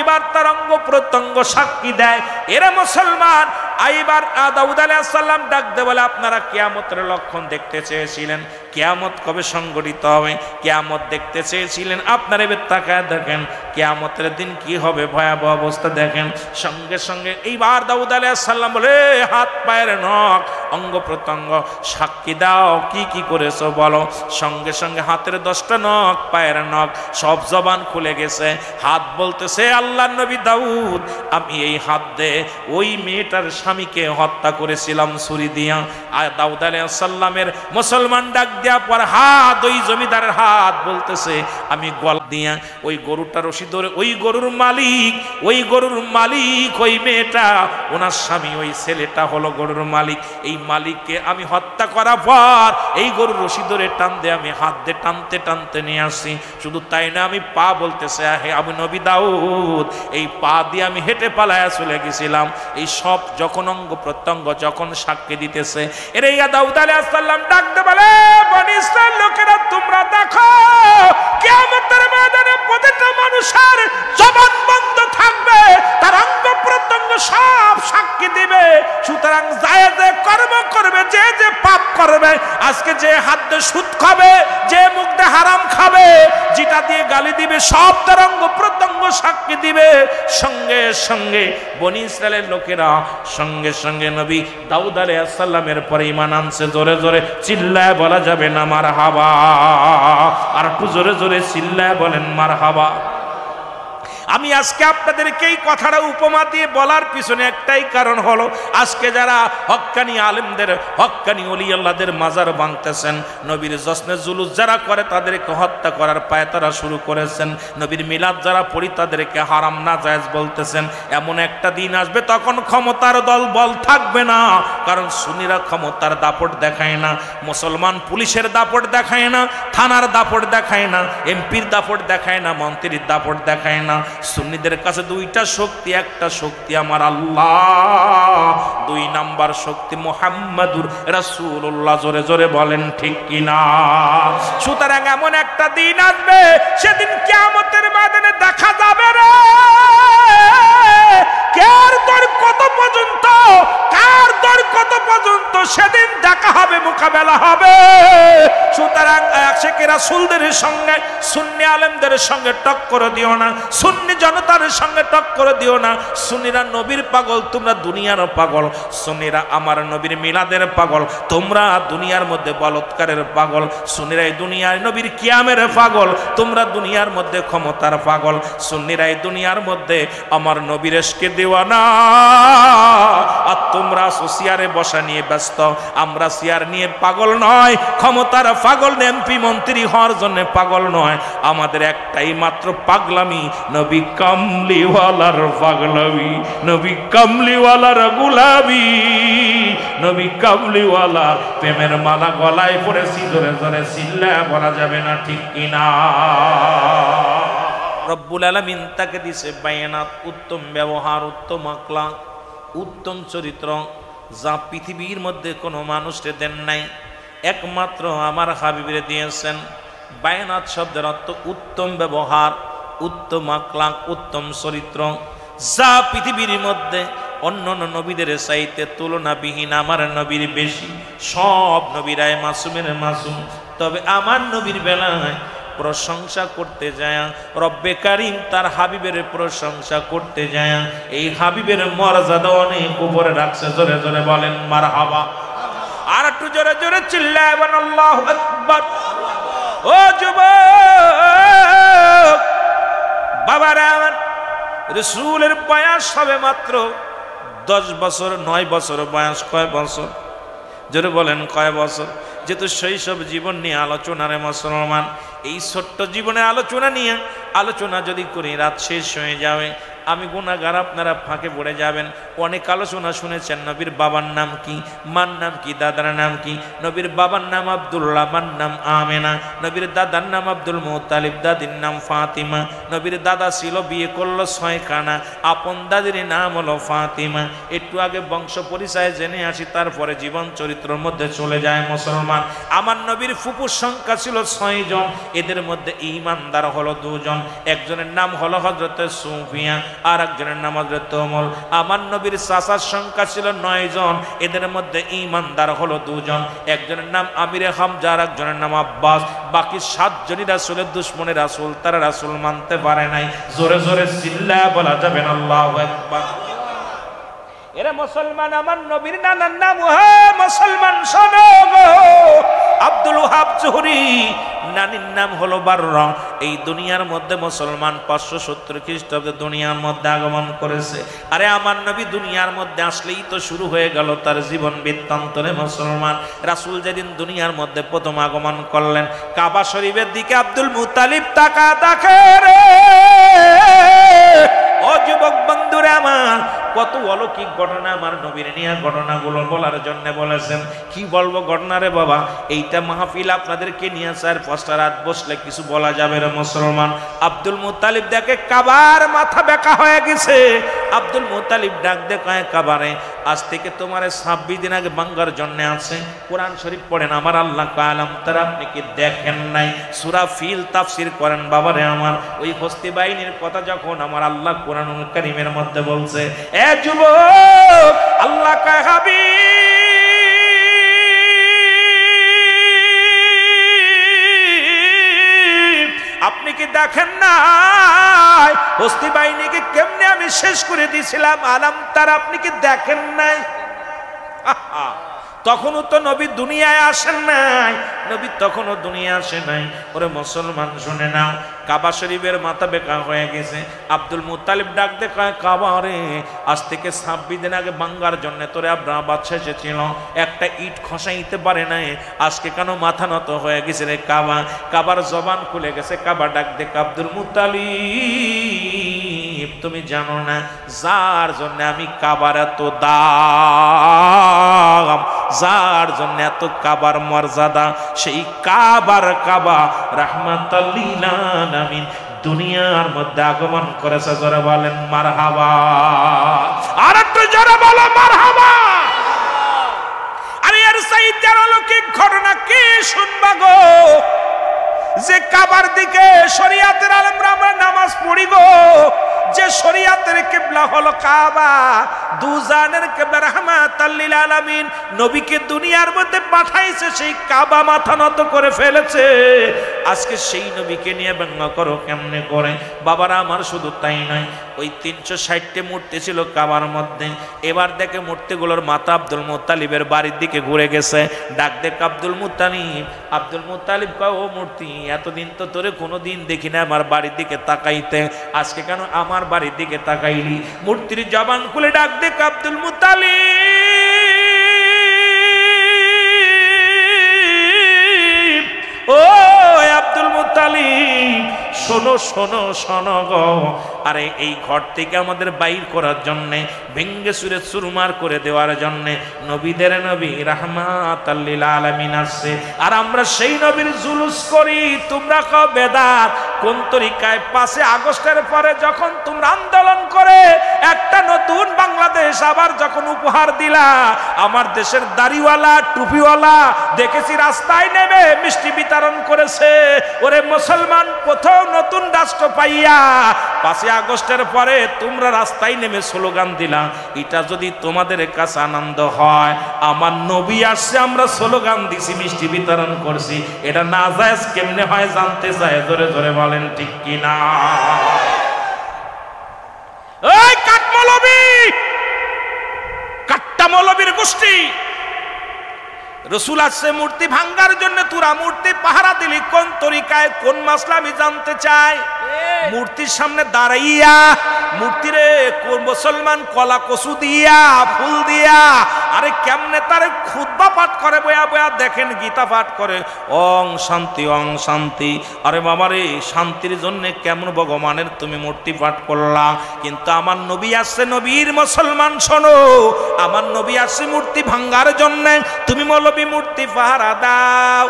এবার তার অঙ্গ প্রত্যঙ্গ সাক্ষী দেয়। এরা মুসলমান, এইবার দাউদ আলাইহিস সালাম ডাক দে বলে, আপনারা কিয়ামতের লক্ষণ দেখতে চেয়েছিলেন, কিয়ামত কবে সংঘটিত হবে, কিয়ামত দেখতে চেয়েছিলেন, আপনারা এবার তাকায় দেখেন কিয়ামতের দিন কি হবে, ভয়াবহ অবস্থা দেখেন। সঙ্গে সঙ্গে এইবার দাউদ আলাইহিস সালাম বলে, হাত পায়ের নখ অঙ্গ প্রত্যঙ্গ সাক্ষী দাও, কি কি করেছো বলো। সঙ্গে সঙ্গে হাতের 10টা নখ, পায়ের নখ সব জবান খুলে গেছে। হাত বলতেছে, আল্লাহর নবী দাউদ, আমি এই হাত দিয়ে ওই মেয়েটার স্বামীকে হত্যা করেছিলাম ছুরি দিয়া। আর দাউদ আলাইহিস সালামের মুসলমান ডাক দেওয়ার পর হাত, ওই জমিদারের হাত বলতেছে, আমি গলা দিয়া ওই গরুটা রশি ধরে, ওই গরুর মালিক, ওই গরুর মালিক ওই মেয়েটা, ওনার স্বামী ওই ছেলেটা হলো গরুর মালিক। এই মালিককে আমি হত্যা করার পর এই গরুর রশি ধরে টান দিয়ে আমি হাত দিয়ে টানতে টানতে নিয়ে আসছি। শুধু তাই না, আমি পা বলতেছে, হে আমি নবী দাউদ, এই পা দিয়ে আমি হেঁটে পালায়া চলে গেছিলাম। এই সব যখন অঙ্গ প্রত্যঙ্গ যখন সাক্ষী দিতেছে, এরে ইয়া দাউদ আলাইহিস সালাম ডাক দে বলে, বনি ইসরাইল লোকেরা তোমরা দেখো কিয়ামতের ময়দানে প্রতিটা মানুষের জবান বন্ধ থাকবে, তার অঙ্গ প্রত্যঙ্গ সব সাক্ষী দিবে। সুতরাং যায় যে কর্ম করবে, যে যে পাপ করবে, আজকে যে হাত দিয়ে সুদ খাবে, যে মুখ দিয়ে হারাম খাবে, যেটা দিয়ে গালি দিবে, সব তার অঙ্গ প্রত্যঙ্গ সাক্ষী দিবে। সঙ্গে সঙ্গে বনি ইসরাইলের লোকেরা সঙ্গে সঙ্গে নবী দাউদ আলাইহিস সালামের পরে ঈমান আনছে। জোরে জোরে চিল্লায় বলা যাবে না মারহাবা? আর একটু জোরে জোরে চিল্লায় বলেন মারহাবা। আমি আজকে আপনাদেরকে এই কথাটা উপমা দিয়ে বলার পিছনে একটাই কারণ হলো, আজকে যারা হক্কানি আলেমদের, হক্কানি ওলি আল্লাহদের মাজার ভাঙতেছেন, নবীর জশ্নে জুলুস যারা করে তাদেরকে হত্যা করার পায়তারা শুরু করেছেন, নবীর মিলাদ যারা পড়ি তাদেরকে হারাম না জায়েজ বলতেছেন। এমন একটা দিন আসবে তখন ক্ষমতার দল বল থাকবে না, কারণ সুন্নিরা ক্ষমতার দাপট দেখায় না, মুসলমান পুলিশের দাপট দেখায় না, থানার দাপট দেখায় না, এমপির দাপট দেখায় না, মন্ত্রীর দাপট দেখায় না। সুন্নিদের কাছে দুইটা শক্তি, একটা শক্তি আমার আল্লাহ, 2 নাম্বার শক্তি মুহাম্মাদুর রাসূলুল্লাহ। জোরে জোরে বলেন ঠিক কিনা? সুতরাং এমন একটা দিন আসবে, সেদিন কিয়ামতের ময়দানে দেখা যাবে রে কার দর কত পর্যন্ত, কার দর কত পর্যন্ত, সেদিন দেখা হবে, মোকাবেলা হবে। সুতরাং আশিকে রাসূলদের সঙ্গে, সুন্নি আলেমদের সঙ্গে টক্কর দিও না, সুন্নি জনতার সঙ্গে টক্কর দিও না। সুন্নিরা নবীর পাগল, তোমরা দুনিয়ার পাগল। সুন্নিরা আমার নবীর মিলাদের পাগল, তোমরা দুনিয়ার মধ্যে বলৎকারের পাগল। সুন্নিরা এই দুনিয়ার নবীর কিয়ামের পাগল, তোমরা দুনিয়ার মধ্যে ক্ষমতার পাগল। সুন্নিরা এই দুনিয়ার মধ্যে আমার নবীর এশকে দেওয়ানা, আর তোমরা চেয়ারে বসা নিয়ে ব্যস্ত। আমরা চেয়ার নিয়ে পাগল নয়, ক্ষমতার পাগল, এমপি মন্ত্রী হওয়ার জন্য পাগল নয়। আমাদের একটাই মাত্র পাগলামি, নবী কামলিওয়ালার পাগলামি, নবী কামলিওয়ালার গুলামি, নবী কামলিওয়ালার প্রেমের মালা গলায় পড়েছি। ধরে ধরে চিল্লায় বলা যাবে না ঠিক কিনা? রব্বুল আলামিন তাকে দিছে বায়ানাত, উত্তম ব্যবহার, উত্তম আখলাক, উত্তম চরিত্র, যা পৃথিবীর মধ্যে কোনো মানুষকে দেন নাই, একমাত্র আমার হাবিবের দিয়েছেন। বায়ানাত শব্দের অর্থ উত্তম ব্যবহার, উত্তম আখলাক, উত্তম চরিত্র, যা পৃথিবীর মধ্যে অন্য অন্য নবীদের চাইতে তুলনাবিহীন আমার নবীর বেশি। সব নবীরাই মাসুমের মাসুম, তবে আমার নবীর বেলায় প্রশংসা করতে যায়, রব্বে কারীম তার হাবিবের প্রশংসা করতে যায়, এই হাবিবের মর্যাদা অনেক উপরে রাখছে। জোরে জোরে বলেন মারহাবা। আর একটু জোরে জোরে চিল্লায় বলেন আল্লাহু আকবার। ও যুবক বাবারা আমার, রাসূলের বয়স হবে মাত্র 10 বছর, 9 বছর বয়স। কয় বছর? জোরে বলেন কয় বছর? যেহেতু শৈশব জীবন নিয়ে আলোচনা রে মুসলমান, এই ছোট্ট জীবনের আলোচনা নিয়ে আলোচনা যদি করি রাত শেষ হয়ে যাবে, আমি গুনাহগার, আপনারা ফাঁকে পড়ে যাবেন। অনেক আলোচনা শুনেছেন, নবীর বাবার নাম কি, মার নাম কি, দাদার নাম কি। নবীর বাবার নাম আব্দুল্লাহ, মার নাম আমেনা। নবীর দাদার নাম আব্দুল মুত্তালিব, দাদির নাম ফাতিমা। নবীর দাদা ছিল, বিয়ে করলো 6 খানা, আপন দাদির নাম হলো ফাতিমা। একটু আগে বংশ পরিচয় জেনে আসি, তারপরে জীবন চরিত্রের মধ্যে চলে যায় মুসলমান। আমার নবীর ফুপুর সংখ্যা ছিল 6 জন, এদের মধ্যে ঈমানদার হলো 2 জন। একজনের নাম হলো হযরত সুফিয়া, আর একজনের নাম হযরত ওমর। আমার নবীর চাচার সংখ্যা ছিল 9 জন, এদের মধ্যে ঈমানদার হলো 2 জন। একজনের নাম আমিরে হামজা, আর একজনের নাম আব্বাস। বাকি 7 জনই রাসূলের দুশমনের রাসূল, তারা রাসূল মানতে পারে নাই। জোরে জোরে চিল্লায়া বলা যাবে না আল্লাহু আকবার। এরা মুসলমান, আমার নবীর নানার নাম মুসলমান শোনো গো আব্দুল ওয়াহাব জোহরি, নানির নাম হলো বাররা। এই দুনিয়ার মধ্যে মুসলমান 570 খ্রিস্টাব্দে দুনিয়ার মধ্যে আগমন করেছে। আরে আমার নবী দুনিয়ার মধ্যে আসলেই তো শুরু হয়ে গেল তার জীবন বৃত্তান্তরে মুসলমান। রাসূল যেদিন দুনিয়ার মধ্যে প্রথম আগমন করলেন, কাবা শরীফের দিকে আব্দুল মুত্তালিব তাকা দেখে রে। ও যুবক বন্ধুরা আমার, কত অলৌকিক ঘটনা আমার নবীর নিয়ে ঘটনাগুলো বলার জন্য বলেছেন। কি বলবো ঘটনা রে বাবা, এইটা মাহফিল আপনাদেরকে নিয়ে 4-5টা রাত বসলে কিছু বলা যাবে রে মুসলমান। আব্দুল মুত্তালিব দেখে কাবার মাথা বেঁকা হয়ে গেছে। আব্দুল মুত্তালিব ডাক দে কয়, কাবারে আজ থেকে তোমার 26 দিন আগে ভাঙার জন্য আছে। কোরআন শরীফ পড়েন, আমার আল্লাহ কালাম তারা আপনি কি দেখেন নাই? সূরা ফিল তাফসীর করেন বাবারে আমার। ওই হস্তি বাহিনীর কথা যখন আমার আল্লাহ কোরআনুল কারীমের মধ্যে বলছে, এ যুবক আল্লাহ কা হাবিব, আপনি কি দেখেন নাই হস্তি বাহিনীকে কেমনে আমি শেষ করে দিয়েছিলাম? আলাম তার, আপনি কি দেখেন নাই? তখনও তো নবী দুনিয়ায় আসেন নাই, নবী তখনও দুনিয়া আসে নাই। ওরে মুসলমান শুনে নাও, কাবা শরীফের মাথা বেঁকা হয়ে গেছে। আব্দুল মুত্তালিব ডাক দে কয়, কাবা রে আজ থেকে 26 দিন আগে ভাঙার জন্য তোরে আব্রাহা বাদশা এসেছিল, একটা ইট খসাইতে পারে নাই, আজকে কেন মাথা নত হয়ে গেছে রে কাবা? কাবার জবান খুলে গেছে। কাবা ডাক দে, আব্দুল মুত্তালিব তুমি জানো না যার জন্য আমি কাবার এত দাম, যার জন্য এত কাবার মর্যাদা, সেই কাবার কাবা রাহমাতাল লিল আলামিন দুনিয়ার মধ্যে আগমন করেছে। জোরে বলেন মারহাবা। আর একটু জোরে বলো মারহাবা। আরে এর চাইতে অলৌকিক ঘটনা কি শুনবা গো, যে কাবার দিকে শরিয়াতের আলেমরা আমরা নামাজ পড়ি গো, যে শরিয়াতের কিবলা হলো কাবা, দুজানের কিবলা রাহমাতাল লিল আলামিন নবীকে দুনিয়ার মধ্যে পাঠাইছে, সেই কাবা মাথা নত করে ফেলেছে। আজকে সেই নবীকে নিয়ে ব্যঙ্গ করো কেমনে করে? বাবারা আমার, শুধু তাই নয়, ওই 360টি মূর্তি ছিল কাবার মধ্যে। এবার দেখে মূর্তিগুলোর মাথা আব্দুল মুত্তালিবের বাড়ির দিকে ঘুরে গেছে। ডাক দেখ আব্দুল মুত্তালিব। আব্দুল মুত্তালিব কয়, ও মূর্তি, এতদিন তো তোরে কোনোদিন দেখি না আমার বাড়ির দিকে তাকাইতে, আজকে কেন আমার বাড়ির দিকে তাকাইলি? মূর্তির জবান খুলে ডাক দেখ আব্দুল মুত্তালিব, ও আব্দুল মুত্তালিব শোনো শোনো শোনো গো। আরে এই ঘর থেকে আমাদের বাইর করার জন্যে, ভেঙ্গে সুরে চুরমার করে দেওয়ার জন্যে নবীদের নবী রাহমাতাল লিল আলামিন আসছে। আর আমরা সেই নবীর জুলুস করি, তোমরা কও বেদাত, কোন তরিকায় 5 আগস্টের পরে যখন তোমরা আন্দোলন করে একটা নতুন বাংলাদেশ আবার যখন উপহার দিলা, আমার দেশের দাড়িওয়ালা টুপিওয়ালা দেখেছি রাস্তায় নেমে মিষ্টি বিতরণ করেছে। ওরে মুসলমান, প্রথম নতুন রাষ্ট্র পাইয়া 5 আগস্টের পরে তোমরা রাস্তায় নেমে স্লোগান দিলা, এটা যদি তোমাদের কাছে আনন্দ হয়, আমার নবী আসছে আমরা স্লোগান দিছি মিষ্টি বিতরণ করছি, এটা নাজায়েজ কেমনে হয় জানতে চায়? জোরে জোরে বলেন ঠিক কিনা? ওই কাঠমৌলবী, কাট্টা মৌলবীর গোষ্ঠী, রসুল আসছে মূর্তি ভাঙ্গার জন্য, তোরা মূর্তি পাহারা দিলি কোন তরিকায়, কোন মাসলা আমি জানতে চাই। মূর্তির সামনে দাঁড়াইয়া মূর্তিরে মুসলমান কলা কচু দিয়া ফুল দিয়া, আরে কেমনে তারে খুতবা পাঠ করে বয়া বয়া দেখেন, গীতা পাঠ করে ওং শান্তি ওং শান্তি। আরে বাবা রে, শান্তির জন্য কেমন ভগবানের তুমি মূর্তি পাঠ করলা? কিন্তু আমার নবী আসছে, নবীর মুসলমান শোনো, আমার নবী আসছে মূর্তি ভাঙ্গার জন্য, তুমি মৌলবী মূর্তি পাহারা দাও।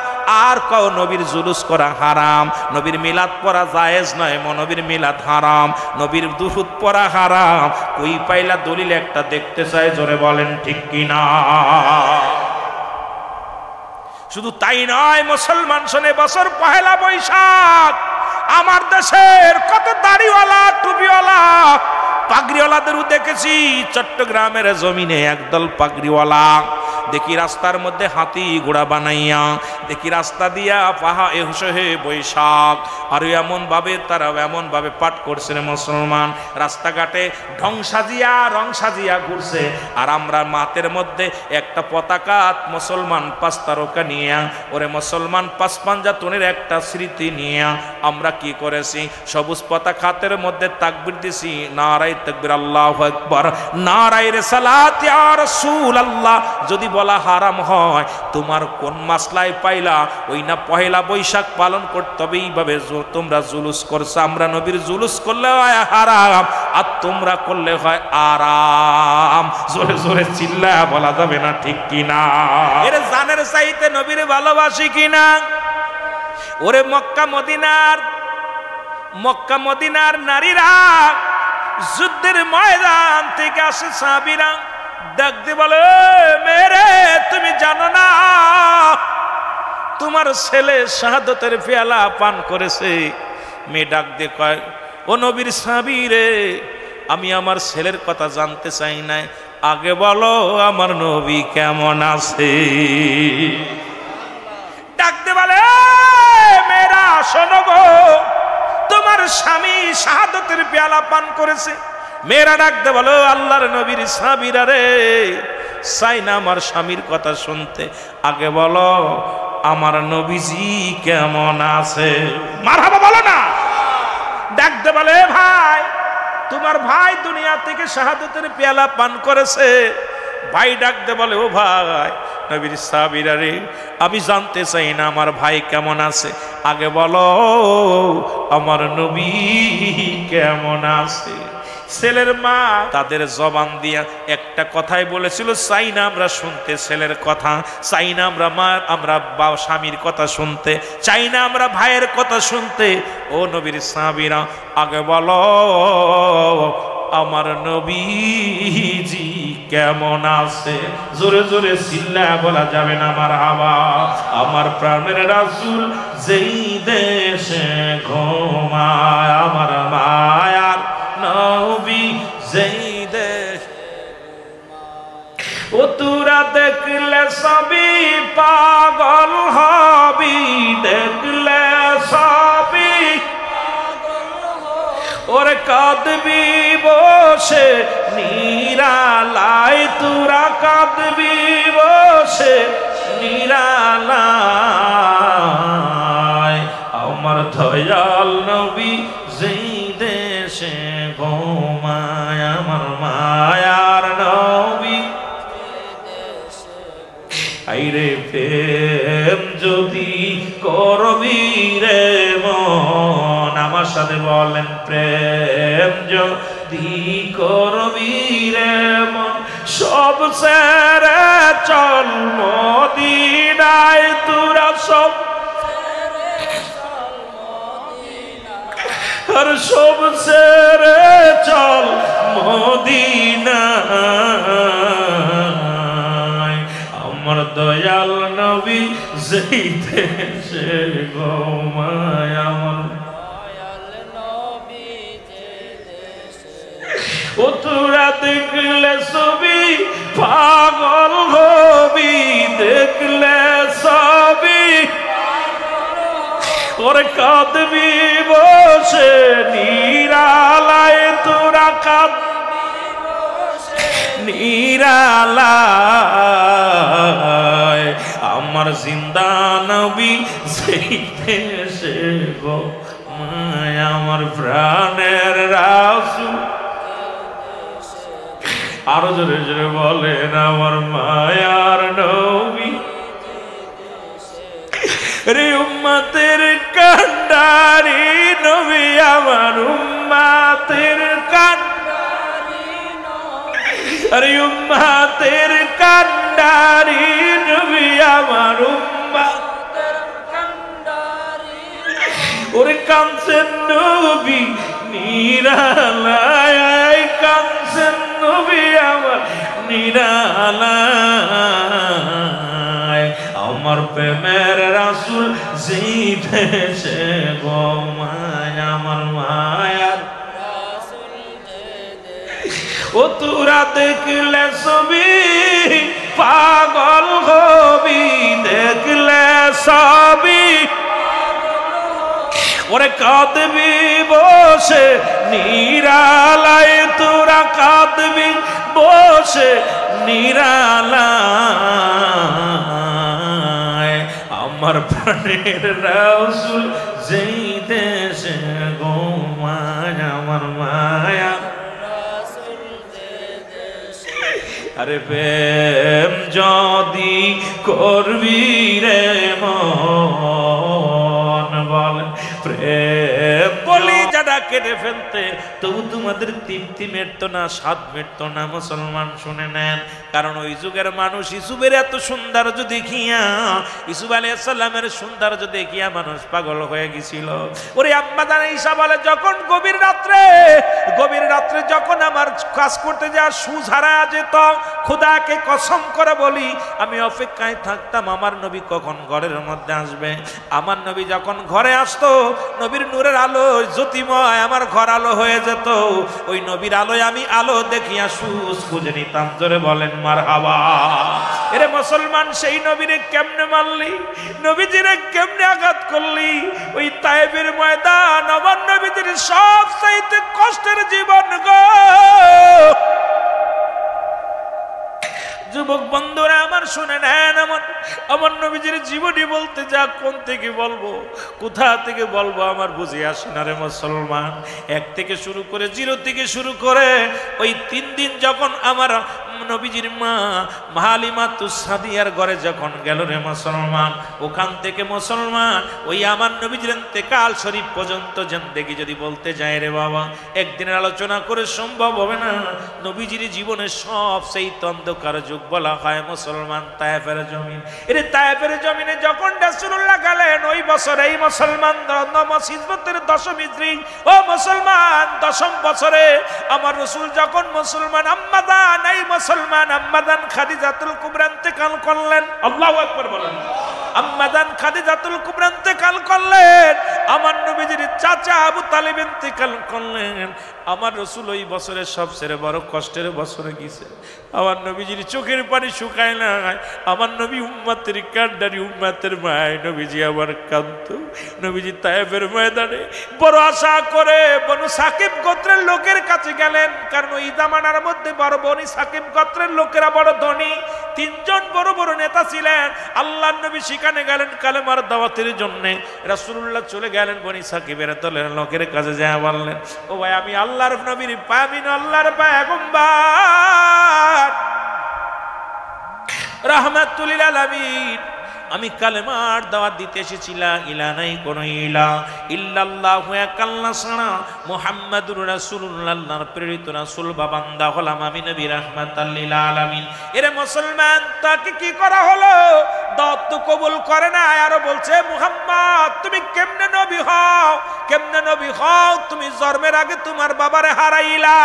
আর কও নবীর জুলুস করা হারাম, নবীর মিলাদ পড়া জায়েজ নয়, নবীর মিলাদ হারাম, নবীর দুরূদ পড়া হারাম। কই পাইলা দলিল একটা দেখতে চাই? জোরে বলেন ঠিক কিনা? শুধু তাই নয় মুসলমান শোনে, বছর 1 বৈশাখ আমার দেশের কত দাড়িওয়ালা টুপিওয়ালা পাগড়িওয়ালাদেরও দেখেছি। চট্টগ্রামের জমিনে একদল পাগড়িওয়ালা দেখি রাস্তার মধ্যে হাতি ঘোড়া বানাইয়া, দেখি রাস্তা দিয়া পাহা এ বৈশাখ, আর এমন ভাবে তারা এমন ভাবে পাঠ করছে মুসলমান, রাস্তাঘাটে ঢং সাজিয়া রং সাজিয়া ঘুরছে। আর আমরা মাতের মধ্যে একটা পতাকা মুসলমান 5 তারকা নিয়ে, ওরে মুসলমান 5 পাঞ্জাতনের একটা স্মৃতি নিয়ে আমরা কি করেছি, সবুজ পতাকা হাতের মধ্যে তাকবীর দিছি, নারায়ে তাকবীর আল্লাহু আকবার, নারায়ে রিসালাত ইয়া রাসূলুল্লাহ। যদি বলা হারাম হয়, তোমার কোন মাসলায় পাইলা? ওই না 1 বৈশাখ পালন করতে হবে এইভাবে তোমরা জুলুস করছো। আমরা নবীর জুলুস করলে হয় হারাম, আর তোমরা করলে হয় আরাম। জোরে জোরে চিল্লায়া বলা যাবে না ঠিক কিনা? এর জানের চাইতে নবীর ভালোবাসি কিনা? ওরে মক্কা মদিনার নারীরা যুদ্ধের ময়দান থেকে আসে সাহাবীরা, ডাকতে বলে, মেরে তুমি জানো না তোমার ছেলে শাহাদতের পেয়ালা পান করেছে? মেয়ে ডাক দিয়ে কয়, ও নবীর সাহাবী রে, আমি আমার ছেলের কথা জানতে চাই না, আগে বলো আমার নবী কেমন আছে। ডাকতে বলে, মেয়েরা শোনো গো, তোমার স্বামী শাহাদতের পেয়ালা পান করেছে। মেয়েরা ডাকতে বলো, আল্লাহর নবীর সাহাবীরা রে, চাই না আমার স্বামীর কথা শুনতে, আগে বলো আমার নবীজি কেমন আছে। মারহাবা বলো না। ডাকতে বলে, ভাই তোমার ভাই দুনিয়া থেকে শাহাদতের পেয়ালা পান করেছে। ভাই ডাকতে বলে, ও ভাই নবীর সাহাবীরা রে, আমি জানতে চাই না আমার ভাই কেমন আছে, আগে বলো আমার নবী কেমন আছে। ছেলের মা তাদের জবান দিয়া একটা কথাই বলেছিল, চাই না আমরা শুনতে ছেলের কথা, চাই না আমরা স্বামীর কথা শুনতে, চাই না আমরা ভাইয়ের কথা শুনতে। ও নবীর সাহাবীরা, আগে বলো আমার নবীজি কেমন আছে। জোরে জোরে চিল্লা বলা যাবে না মারহাবা। আমার প্রাণের রাসূল যেই দেশে ঘুমায়, আমার মায়ার নবী যেই দেশে, ও তোরা দেখলে সবই পাগল হবি, দেখলে সবই ওরে কাঁদবি বসে নিরালায়, তোরা কাঁদবি বসে নিরালায়, আমার দয়াল নবী যেই দেশে ঘুমায়, আমার মায়ার নবী। আইরে প্রেম যদি করবি রে মন, আমার সাথে বলেন, প্রেম যদি করবি রে মন, সব ছেড়ে চল মদিনায়, তোরা সব আর সব ছেড়ে চল মদিনায়, আমার দয়াল নবী যেই দেশে ঘুমায়, আমার ও তোরা দেখলে ছবি পাগল হবি, দেখলে ছবি ওরে কাঁদবি বসে নিরালায়, তোরা কাঁদবি নিরালায়, আমার জিন্দা নবী সেই দেশে গো মায়, আমার প্রাণের রাসূল। আরো জোরে জোরে বলেন আমার মায়ার নবী, রে উম্মতের কান্ডারি নবী, আমার উম্মতের কান্ডারি নবী, রে উম্মতের কান্ডারি নবী, আমার উম্মতের কান্ডারি নবী, ওরে কাঁদছেন নবী নিরালায়, কাঁদছেন নবী আমার নিরালায়, আমার প্রেমের রাসূল যেই দেশে ঘুমায়, আমার মায়ার রাসূল যে দেশে। ও তোরা দেখলে ছবি পাগল হবি, দেখলে ছবি ওরে কাঁদবি বসে নিরালায়, তোরা কাঁদবি বসে নিরালায়, আমার প্রাণের রাসূল যেই দেশে ঘুমায়, আমার মায়া রাসূল যে দেশে। আরে প্রেম যদি করবি রে মন, বল প্রেম বলি যারা কেটে ফেলতে, তবু তোমাদের তৃপ্তি মেটতো না, স্বাদ মেটতো না। মুসলমান শুনে নেন, কারণ ওই যুগের মানুষ ইউসুফের এত সৌন্দর্য দেখিয়া, ইউসুফ আলাইহিস সালামের সৌন্দর্য দেখিয়া মানুষ পাগল হয়ে গেছিল। ওরে আম্মা জান ঈসা বলে, যখন গভীর রাত্রে যখন আমার কাজ করতে যা সুজ হারায়া যেত, খোদাকে কসম করে বলি আমি অপেক্ষায় থাকতাম আমার নবী কখন ঘরের মধ্যে আসবে। আমার নবী যখন ঘরে আসতো, নবীর নূরের আলো জ্যোতিময় আমার ঘর আলো হয়ে যেত। ওই নবীর আলোয় আমি আলো দেখিয়া সুজ খুঁজে নিতাম। জোরে বলেন মারহাবা। এরে মুসলমান, সেই নবীরে কেমনে মারলি, নবীজিরে কেমনে আঘাত করলি? ওই তায়েবের ময়দান আমার নবীজির সবচাইতে কষ্টের জীবন গো। যুবক বন্ধুরা আমার শুনে নেন, আমার নবীজির জীবনী বলতে যা কোন থেকে বলবো, কোথা থেকে বলবো আমার বুঝে আসে না রে মুসলমান। এক থেকে শুরু করে, জিরো থেকে শুরু করে ওই 3 দিন যখন আমার নবীজির মা হালিমাতুস সাদিয়ার ঘরে যখন গেল রে মুসলমান, ওখান থেকে মুসলমান ওই আমার নবীজির ইন্তেকাল শরীফ পর্যন্ত জিন্দেগি যদি বলতে যায় রে বাবা, একদিনের আলোচনা করে সম্ভব হবে না। নবীজির জীবনের সবচেয়ে অন্ধকার যুগ বলা হয় মুসলমান তায়েফের জমিন। এর তায়েফের জমিনে যখন রাসূলুল্লাহ গেলেন, ওই বছর এই মুসলমান হিজরতের 10ম হিজরি, ও মুসলমান 10ম বছরে আমার রাসূল যখন মুসলমান আম্মাদান, এই মুসলমান আম্মাদান খাদিজাতুল কুবরা ইন্তেকাল করলেন। আল্লাহু আকবার বলেন। আম্মাদান খাদিজাতুল কুবরা ইন্তেকাল করলেন, আমার নবীজির চাচা আবু তালিব ইন্তেকাল করলেন। আমার রাসূল ওই বছরের সবচেয়ে বড় কষ্টের বছরে গেছে। আমার নবীজির চোখের পানি শুকায় না। আমার নবী উম্মতের কান্ডারি, উম্মতের মায় নবীজি আবার কাঁদত। নবীজি তায়েফের ময়দানে বড় আশা করে বনু সাকিব গোত্রের লোকের কাছে গেলেন, কারণ ওই জামানার মধ্যে বড় বনি সাকিব গোত্রের লোকেরা বড় ধনী। 3 জন বড় বড় নেতা ছিলেন। আল্লাহর নবী সেখানে গেলেন কালেমার দাওয়াতের জন্য। রাসূলুল্লাহ চলে গেলেন বনি সাকিবের দলের লোকের কাছে, যায় বললেন, ও ভাই, আমি আল্লাহর নবীর পামিন, আল্লাহর পয়গম্বর রাহমাতুল লিল আলামিন, আমি কালেমার দাওয়াত দিতে এসেছি লা ইলাহা নাই কোন ইলাহ ইল্লাল্লাহু এক আল্লাহ ছাড়া মুহাম্মাদুর রাসূলুল্লাহ আল্লাহর প্রেরিত রাসূল বা বান্দা হলাম আমি নবী রাহমাতাল লিল আলামিন। এরে মুসলমান, তাকে কি করা হলো? দাওয়াত তো কবুল করে না, আর বলছে মুহাম্মদ তুমি কেমনে নবী হও, কেমনে নবী হও? তুমি জন্মের আগে তোমার বাবারে হারাইলা।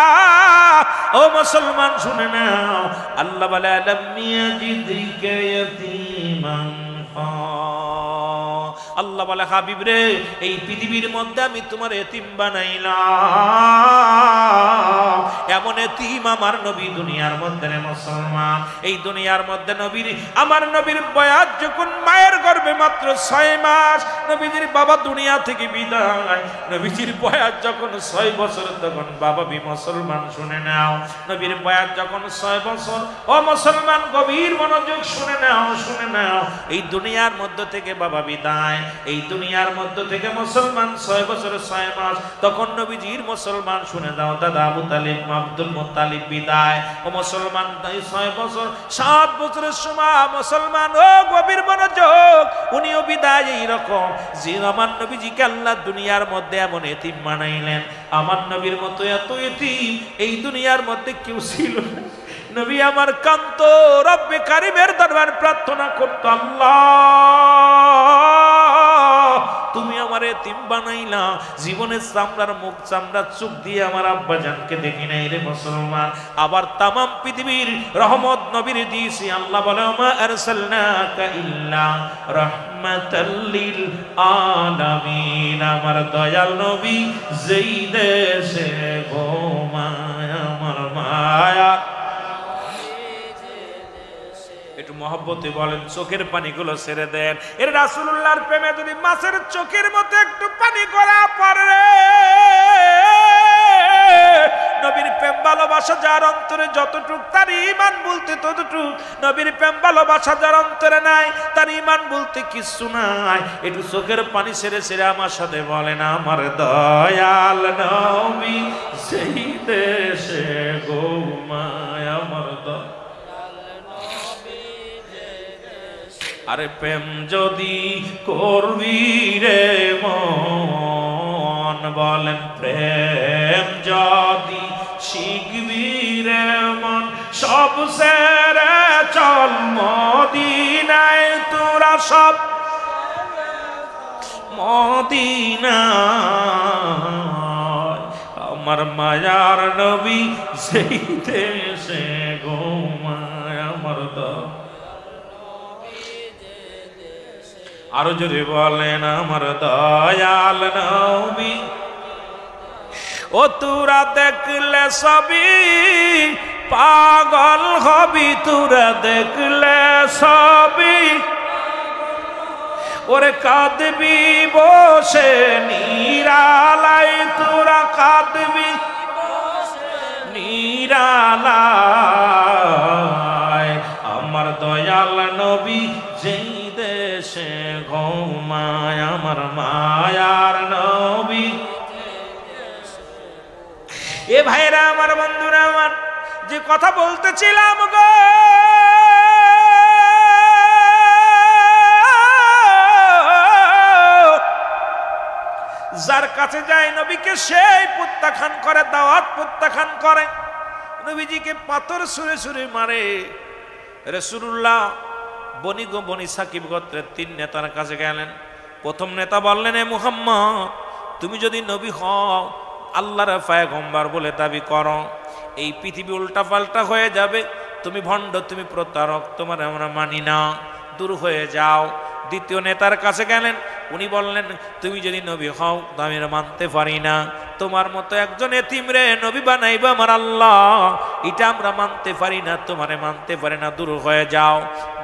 ও মুসলমান শুনে নাও, আল্লাহ বলে আলাম ইয়াজিদিকা ইয়াতীমান। আল্লাহ বলে হাবিব রে, এই পৃথিবীর মধ্যে আমি তোমার এতিম বানাইলাম। এমন এতিম আমার নবী দুনিয়ার মধ্যে রে মুসলমান। এই দুনিয়ার মধ্যে নবীর, আমার নবীর বয়স যখন মায়ের গর্ভে মাত্র 6 মাস, নবীজির বাবা দুনিয়া থেকে বিদায়। নবীজির বয়স যখন 6 বছর, তখন বাবা বি মুসলমান শুনে নাও, নবীর বয়স যখন 6 বছর, ও মুসলমান গভীর মনোযোগ শুনে নাও, শুনে নাও। এই দুনিয়ার মধ্য থেকে বাবা বিদায়, এই দুনিয়ার মধ্য থেকে মুসলমান 6 বছর 6 মাস, তখন নবীজির মুসলমান শুনে দাও দাদা আবু তালিব আব্দুল মুত্তালিব বিদায়। ও মুসলমান 6 বছর 7 বছরের সময় মুসলমান, ও গভীর মনোযোগ, উনিও বিদায়। এইরকম যে আমার নবীজিকে আল্লাহ দুনিয়ার মধ্যে এমন এতিম বানাইলেন, আমার নবীর মতো এত এতিম এই দুনিয়ার মধ্যে কেউ ছিল না। নবী আমার কান্ত রব্বে কারিমের দরবার প্রার্থনা করতো, আল্লাহ তুমি আমার এতিম বানাইলা, জীবনের চামড়ার মুখ চামড়ার চোখ দিয়ে আমার আব্বা জানকে দেখি নাই রে মুসলমান। আবার তামাম পৃথিবীর রহমত নবীর দিয়েছি। আল্লাহ বলে মা আরসালনাকা ইল্লা রাহমাতাল লিল আলামিন। আমার দয়াল নবী যেই দেশে ঘুমায় আমার মায়া। একটু মহব্বতে বলেন, চোখের পানিগুলো ছেড়ে দেন। এর রাসূলুল্লাহর প্রেমে যদি মাছের চোখের মতো একটু পানি করা পড়ে, নবীর প্রেম ভালোবাসা যার অন্তরে যতটুক, তার ঈমান বলতে ততটুক। নবীর প্রেম ভালোবাসা যার অন্তরে নাই, তার ঈমান বলতে কিছু নাই। একটু চোখের পানি ছেড়ে ছেড়ে আমার সাথে বলেন, আমার দয়াল নবী সেই দেশে ঘুমায় আমার দয়াল। আরে প্রেম যদি করবি রে মন, বলেন প্রেম যদি শিখবি রে মন, সব সেরে চল মদিনায় তোরা, সব মদিনায়। আমার মায়ার নবী সেই দেশে ঘুমায় আমার দয়াল। আরো জোরে বলেন, আমার দয়াল নবী। ও তোরা দেখলে সবই পাগল হবি, তোরা দেখলে সবই ওরে কাঁদবি বসে নিরালায়, তোরা কাঁদবি নিরালায়। আমার দয়াল নবী যেই দেশে ঘুমায় আমার মায়ার নবী। এ ভাইরা আমার, বন্ধুরা আমার, যে কথা বলতেছিলাম গো, যার কাছে যায় নবীকে সেই প্রত্যাখ্যান করে, দাওয়াত প্রত্যাখ্যান করে, নবীজিকে পাথর ছুঁড়ে ছুঁড়ে মারে। রাসূলুল্লাহ বনি সাকিব গোত্রের 3 নেতার কাছে গেলেন। প্রথম নেতা বললেন, এ মুহাম্মদ তুমি যদি নবী হও, আল্লাহর পয়গম্বর বলে দাবি করো, এই পৃথিবী উল্টা পাল্টা হয়ে যাবে, তুমি ভণ্ড, তুমি প্রতারক, তোমার আমরা মানি না, দূর হয়ে যাও। দ্বিতীয় নেতার কাছে গেলেন, উনি বললেন, তুমি যদি নবী হও তো আমি মানতে পারি না, তোমার মতো একজন এতিম রে নবী বানাইবা আমার আল্লাহ, এটা আমরা মানতে পারি না, তোমারে মানতে পারি না, দূর হয়ে যাও।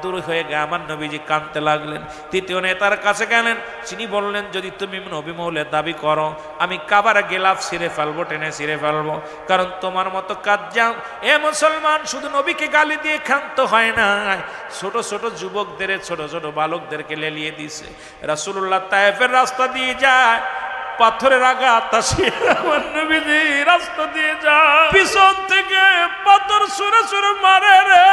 দূর হয়ে গিয়ে আমার নবীজি কাঁদতে লাগলেন। তৃতীয় নেতার কাছে গেলেন, তিনি বললেন, যদি তুমি নবী মৌলের দাবি করো, আমি কাবার গেলাফ ছিঁড়ে ফেলবো, টেনে ছিঁড়ে ফেলবো, কারণ তোমার মতো কাজ যাও। এ মুসলমান, শুধু নবীকে গালি দিয়ে ক্ষান্ত হয় না, ছোট ছোট যুবকদের, ছোট ছোট বালকদেরকে লেলিয়ে দিছে। রাসূলুল্লাহ তায়েফের রাস্তা দিয়ে যায়, পাথরের আঘাত আসে, আমার নবীজি রাস্তা দিয়ে যায়, পিছন থেকে পাথর ছুঁড়ে ছুঁড়ে মারে রে।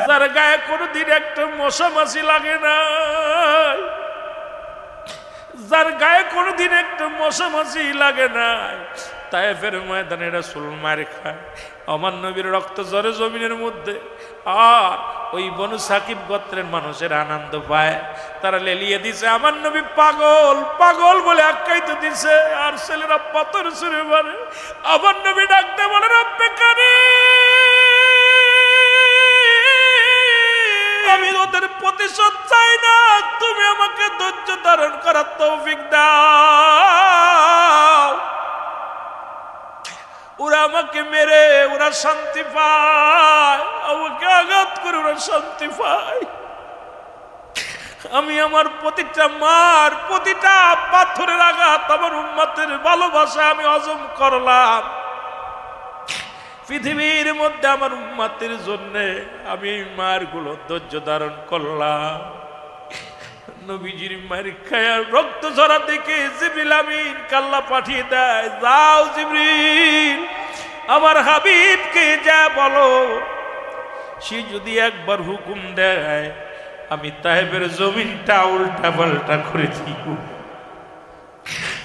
যার গায়ে কোনোদিন একটা মশা মাছি লাগে না, যার গায়ে কোনোদিন একটা মশা মাছি লাগে না, তায়েফের ময়দানে রাসূল মার খায়। আমার নবীর রক্ত ঝরে জমিনের মধ্যে, আর ওই বনু সাকিব গোত্রের মানুষের আনন্দ পায়, তারা লেলিয়ে দিছে আমার নবী পাগল পাগল বলে আখ্যায়িত দিছে। আর ছেলেরা পাথর ছুঁড়ে মারে। আমার নবী ডাকতে বলে রব্বে কারীম, আমি ওদের প্রতিশোধ চাই না, তুমি আমাকে ধৈর্য ধারণ করার তৌফিক দাও। ওরা আমাকে মেরে ওরা শান্তি পায়, আমাকে আঘাত করে ওরা শান্তি পায়। আমি আমার প্রতিটা মার প্রতিটা পাথরের আঘাত আমার উম্মতের ভালোবাসা আমি হজম করলাম। পৃথিবীর মধ্যে আমার উম্মতের জন্য আমি এই মারগুলো ধৈর্য ধারণ করলাম। নবীজির মার খায়া রক্ত ঝরা দেখে জিবরিল আমিন কাল্লা পাঠিয়ে দেয়, যাও জিবরিল আমার হাবিবকে যা বলো, সে যদি একবার হুকুম দেয় আমি তায়েফের জমিনটা উল্টা পাল্টা করে দিব।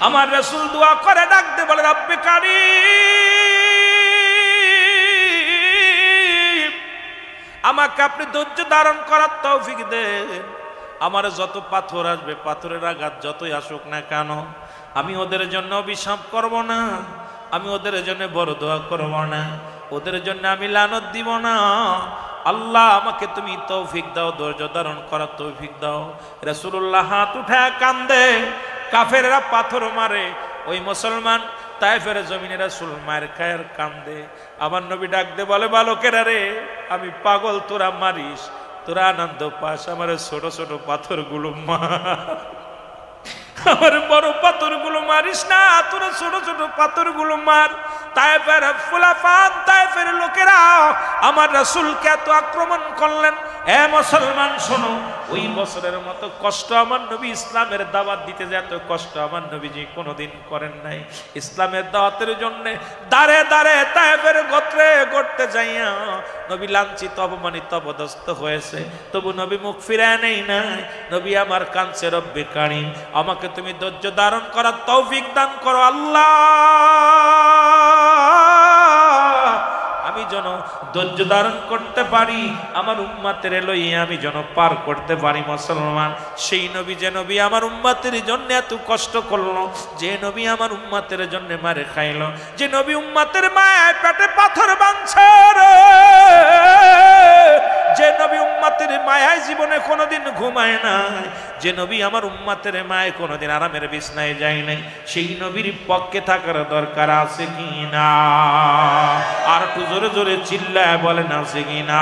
আমার রাসূল দোয়া করে ডাকতে বলে রব্বে কারীম, আমাকে আপনি ধৈর্য ধারণ করার তৌফিক দেন। আমার যত পাথর আসবে, পাথরের আঘাত যতই আসুক না কেন, আমি ওদের জন্য অভিশাপ করব না, আমি ওদের জন্য বড় দোয়া করব না, ওদের জন্য আমি লানত দিব না। আল্লাহ আমাকে তুমি তৌফিক দাও, ধৈর্য ধারণ করার তৌফিক দাও। রাসূলুল্লাহ হাত উঠায় কান্দে, কাফেররা পাথর মারে, ওই মুসলমান তায়েফের জমিনে রাসূল মার খায়ের কান্দে। আমার নবী ডাক দে বলে, বালকেরা রে, আমি পাগল, তোরা মারিস, তোরা আনন্দ পাস, আমার ছোট ছোট পাথরগুলো মার, আমার বড় পাথরগুলো মারিস না, তোরা ছোট ছোট পাথরগুলো মার। তায়েফের ফুলাফান তায়েফের লোকেরা আমার রাসূলকে এত আক্রমণ করলেন। এ মুসলমান শোনো, ওই বছরের মতো কষ্ট আমার নবী ইসলামের দাওয়াত দিতে যে এত কষ্ট আমার নবীজি কোনোদিন করেন নাই। ইসলামের দাওয়াতের জন্য দাঁড়ে দাঁড়ে তায়েফের গোত্রে গড়তে যাইয়া নবী লাঞ্ছিত অপমানিত অপদস্থ হয়েছে, তবু নবী মুখ ফিরায় নেই নাই। নবী আমার কাঁদছে, রব্বে কারীম আমাকে তুমি ধৈর্য ধারণ করার তৌফিক দান করো আল্লাহ, আমি যেন ধৈর্য ধারণ করতে পারি, আমার উম্মতের লইয়া আমি যেন পার করতে পারি। মুসলমান, সেই নবী যে নবী আমার উম্মতের জন্য এত কষ্ট করলো, যে নবী আমার উম্মতের জন্য মারে খাইলো, যে নবী উম্মতের মায়ের পেটে পাথর বাঁধছে রে, যে নবী উম্মতের মায়ায় জীবনে কোনোদিন ঘুমায় নাই, যে নবী আমার উম্মতের মায় কোনোদিন আরামের বিছনায় যায় নাই, সেই নবীর পক্ষে থাকার দরকার আছে কিনা? আর একটু জোরে জোরে চিল্লায় বলেন আছে কিনা?